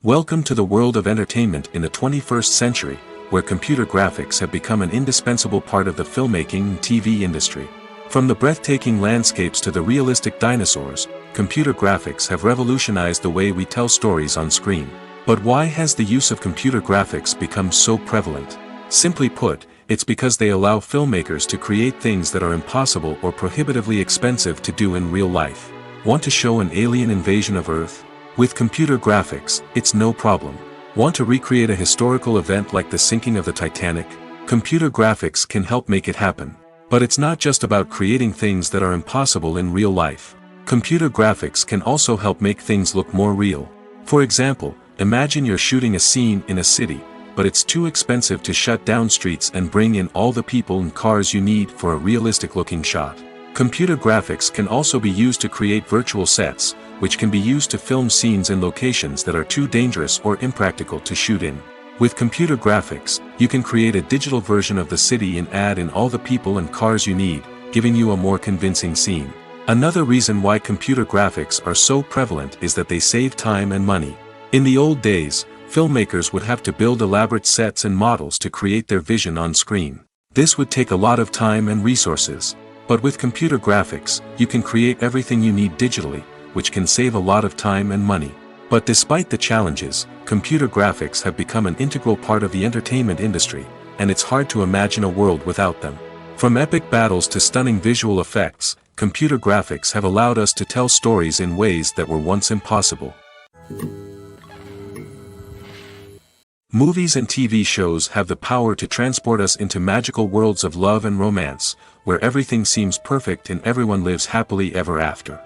Welcome to the world of entertainment in the 21st century, where computer graphics have become an indispensable part of the filmmaking and TV industry. From the breathtaking landscapes to the realistic dinosaurs, computer graphics have revolutionized the way we tell stories on screen. But why has the use of computer graphics become so prevalent? Simply put, it's because they allow filmmakers to create things that are impossible or prohibitively expensive to do in real life. Want to show an alien invasion of Earth? With computer graphics, it's no problem. Want to recreate a historical event like the sinking of the Titanic? Computer graphics can help make it happen. But it's not just about creating things that are impossible in real life. Computer graphics can also help make things look more real. For example, imagine you're shooting a scene in a city, but it's too expensive to shut down streets and bring in all the people and cars you need for a realistic-looking shot. Computer graphics can also be used to create virtual sets, which can be used to film scenes in locations that are too dangerous or impractical to shoot in. With computer graphics, you can create a digital version of the city and add in all the people and cars you need, giving you a more convincing scene. Another reason why computer graphics are so prevalent is that they save time and money. In the old days, filmmakers would have to build elaborate sets and models to create their vision on screen. This would take a lot of time and resources. But with computer graphics, you can create everything you need digitally, which can save a lot of time and money. But despite the challenges, computer graphics have become an integral part of the entertainment industry, and it's hard to imagine a world without them. From epic battles to stunning visual effects, computer graphics have allowed us to tell stories in ways that were once impossible. Movies and TV shows have the power to transport us into magical worlds of love and romance, where everything seems perfect and everyone lives happily ever after.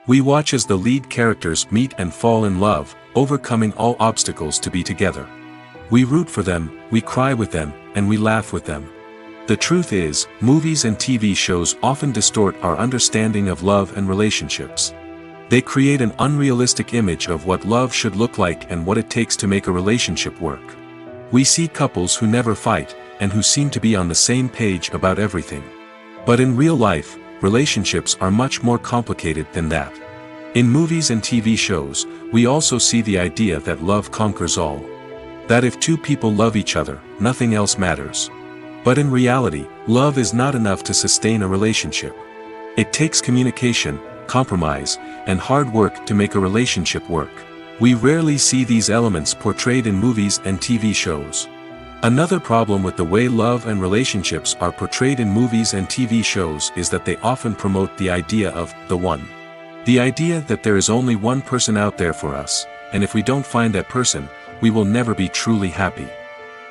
We watch as the lead characters meet and fall in love, overcoming all obstacles to be together. We root for them, we cry with them, and we laugh with them. The truth is, movies and TV shows often distort our understanding of love and relationships. They create an unrealistic image of what love should look like and what it takes to make a relationship work. We see couples who never fight, and who seem to be on the same page about everything. But in real life, relationships are much more complicated than that. In movies and TV shows, we also see the idea that love conquers all. That if two people love each other, nothing else matters. But in reality, love is not enough to sustain a relationship. It takes communication, compromise, and hard work to make a relationship work. We rarely see these elements portrayed in movies and TV shows. Another problem with the way love and relationships are portrayed in movies and TV shows is that they often promote the idea of the one. The idea that there is only one person out there for us, and if we don't find that person, we will never be truly happy.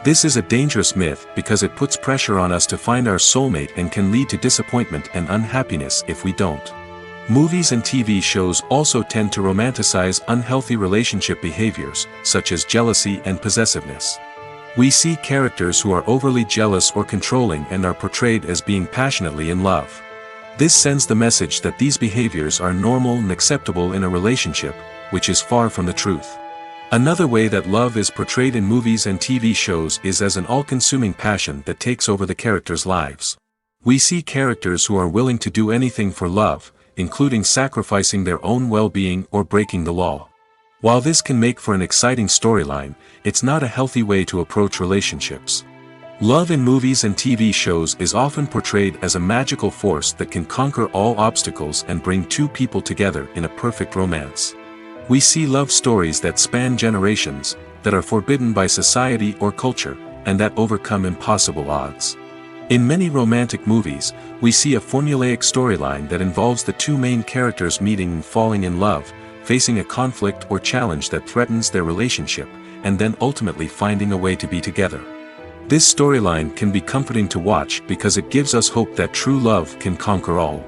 This is a dangerous myth because it puts pressure on us to find our soulmate and can lead to disappointment and unhappiness if we don't. Movies and TV shows also tend to romanticize unhealthy relationship behaviors, such as jealousy and possessiveness. We see characters who are overly jealous or controlling and are portrayed as being passionately in love. This sends the message that these behaviors are normal and acceptable in a relationship, which is far from the truth. Another way that love is portrayed in movies and TV shows is as an all-consuming passion that takes over the characters' lives. We see characters who are willing to do anything for love, including sacrificing their own well-being or breaking the law. While this can make for an exciting storyline, it's not a healthy way to approach relationships. Love in movies and TV shows is often portrayed as a magical force that can conquer all obstacles and bring two people together in a perfect romance. We see love stories that span generations, that are forbidden by society or culture, and that overcome impossible odds. In many romantic movies, we see a formulaic storyline that involves the two main characters meeting and falling in love, facing a conflict or challenge that threatens their relationship, and then ultimately finding a way to be together. This storyline can be comforting to watch because it gives us hope that true love can conquer all.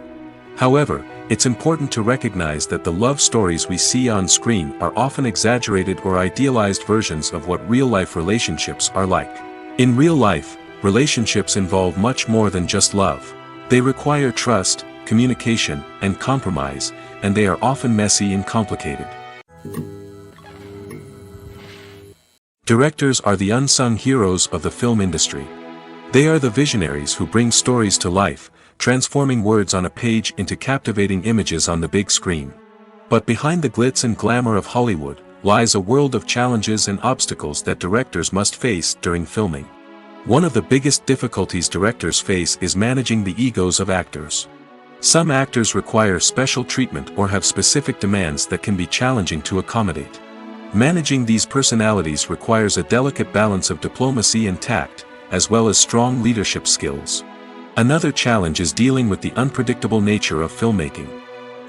However, it's important to recognize that the love stories we see on screen are often exaggerated or idealized versions of what real-life relationships are like. In real life, relationships involve much more than just love. They require trust, communication, and compromise, and they are often messy and complicated. Directors are the unsung heroes of the film industry. They are the visionaries who bring stories to life, transforming words on a page into captivating images on the big screen. But behind the glitz and glamour of Hollywood, lies a world of challenges and obstacles that directors must face during filming. One of the biggest difficulties directors face is managing the egos of actors. Some actors require special treatment or have specific demands that can be challenging to accommodate. Managing these personalities requires a delicate balance of diplomacy and tact, as well as strong leadership skills. Another challenge is dealing with the unpredictable nature of filmmaking.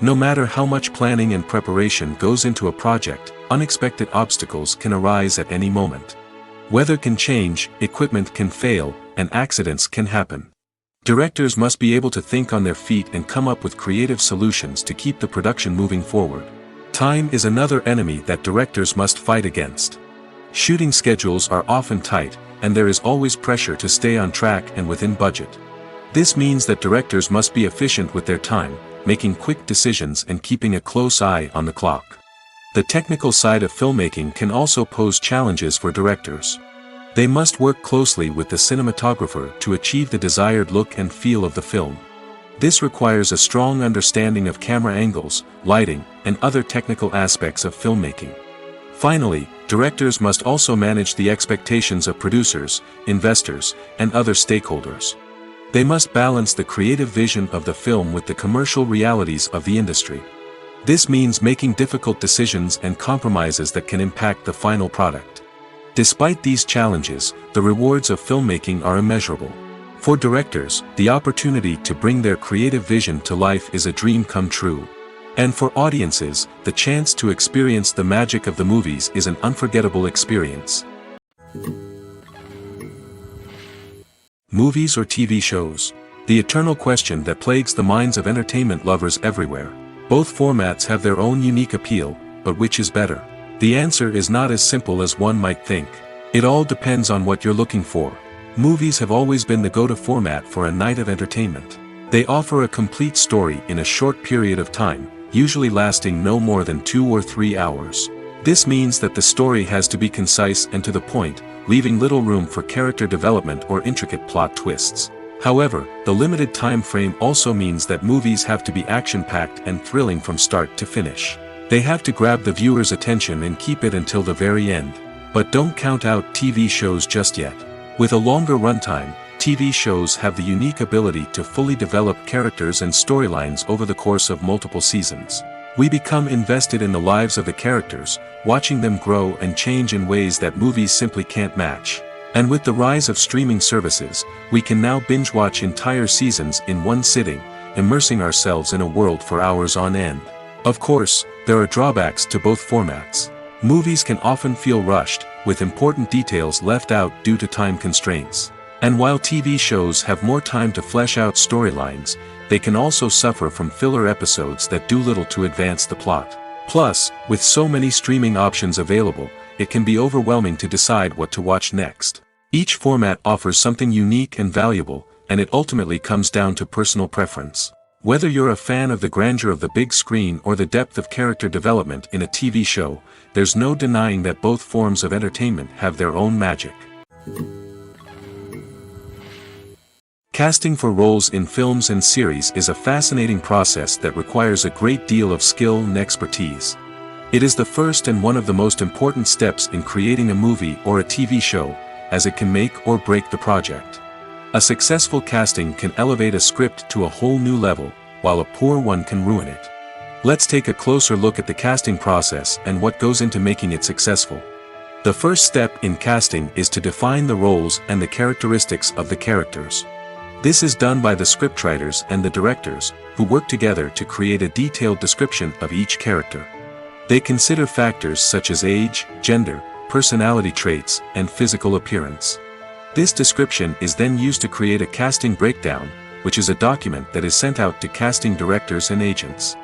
No matter how much planning and preparation goes into a project, unexpected obstacles can arise at any moment. Weather can change, equipment can fail, and accidents can happen. Directors must be able to think on their feet and come up with creative solutions to keep the production moving forward. Time is another enemy that directors must fight against. Shooting schedules are often tight, and there is always pressure to stay on track and within budget. This means that directors must be efficient with their time, making quick decisions and keeping a close eye on the clock. The technical side of filmmaking can also pose challenges for directors. They must work closely with the cinematographer to achieve the desired look and feel of the film. This requires a strong understanding of camera angles, lighting, and other technical aspects of filmmaking. Finally, directors must also manage the expectations of producers, investors, and other stakeholders. They must balance the creative vision of the film with the commercial realities of the industry. This means making difficult decisions and compromises that can impact the final product. Despite these challenges, the rewards of filmmaking are immeasurable. For directors, the opportunity to bring their creative vision to life is a dream come true. And for audiences, the chance to experience the magic of the movies is an unforgettable experience. Movies or TV shows? The eternal question that plagues the minds of entertainment lovers everywhere. Both formats have their own unique appeal, but which is better? The answer is not as simple as one might think. It all depends on what you're looking for. Movies have always been the go-to format for a night of entertainment. They offer a complete story in a short period of time, usually lasting no more than 2 or 3 hours. This means that the story has to be concise and to the point, leaving little room for character development or intricate plot twists. However, the limited time frame also means that movies have to be action-packed and thrilling from start to finish. They have to grab the viewer's attention and keep it until the very end. But don't count out TV shows just yet. With a longer runtime, TV shows have the unique ability to fully develop characters and storylines over the course of multiple seasons. We become invested in the lives of the characters, watching them grow and change in ways that movies simply can't match. And with the rise of streaming services, we can now binge-watch entire seasons in one sitting, immersing ourselves in a world for hours on end. Of course, there are drawbacks to both formats. Movies can often feel rushed, with important details left out due to time constraints. And while TV shows have more time to flesh out storylines, they can also suffer from filler episodes that do little to advance the plot. Plus, with so many streaming options available, it can be overwhelming to decide what to watch next. Each format offers something unique and valuable, and it ultimately comes down to personal preference. Whether you're a fan of the grandeur of the big screen or the depth of character development in a TV show, there's no denying that both forms of entertainment have their own magic. Casting for roles in films and series is a fascinating process that requires a great deal of skill and expertise. It is the first and one of the most important steps in creating a movie or a TV show, as it can make or break the project. A successful casting can elevate a script to a whole new level, while a poor one can ruin it. Let's take a closer look at the casting process and what goes into making it successful. The first step in casting is to define the roles and the characteristics of the characters. This is done by the scriptwriters and the directors, who work together to create a detailed description of each character. They consider factors such as age, gender, personality traits, and physical appearance. This description is then used to create a casting breakdown, which is a document that is sent out to casting directors and agents.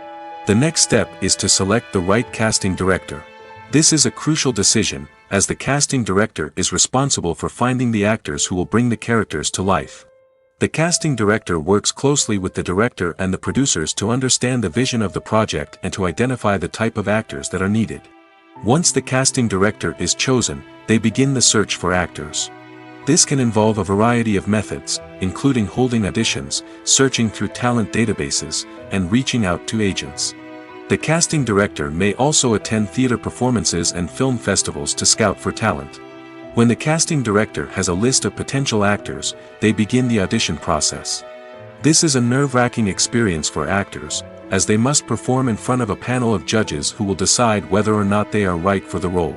The next step is to select the right casting director. This is a crucial decision, as the casting director is responsible for finding the actors who will bring the characters to life. The casting director works closely with the director and the producers to understand the vision of the project and to identify the type of actors that are needed. Once the casting director is chosen, they begin the search for actors. This can involve a variety of methods, including holding auditions, searching through talent databases, and reaching out to agents. The casting director may also attend theater performances and film festivals to scout for talent. When the casting director has a list of potential actors, they begin the audition process. This is a nerve-wracking experience for actors, as they must perform in front of a panel of judges who will decide whether or not they are right for the role.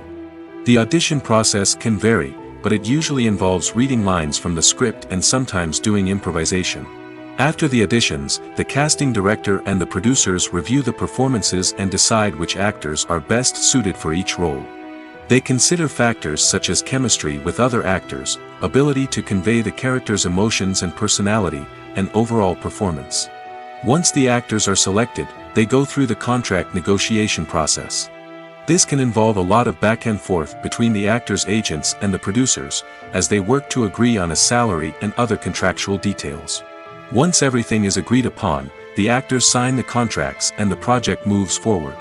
The audition process can vary, but it usually involves reading lines from the script and sometimes doing improvisation. After the auditions, the casting director and the producers review the performances and decide which actors are best suited for each role. They consider factors such as chemistry with other actors, ability to convey the character's emotions and personality, and overall performance. Once the actors are selected, they go through the contract negotiation process. This can involve a lot of back and forth between the actors' agents and the producers, as they work to agree on a salary and other contractual details. Once everything is agreed upon, the actors sign the contracts and the project moves forward.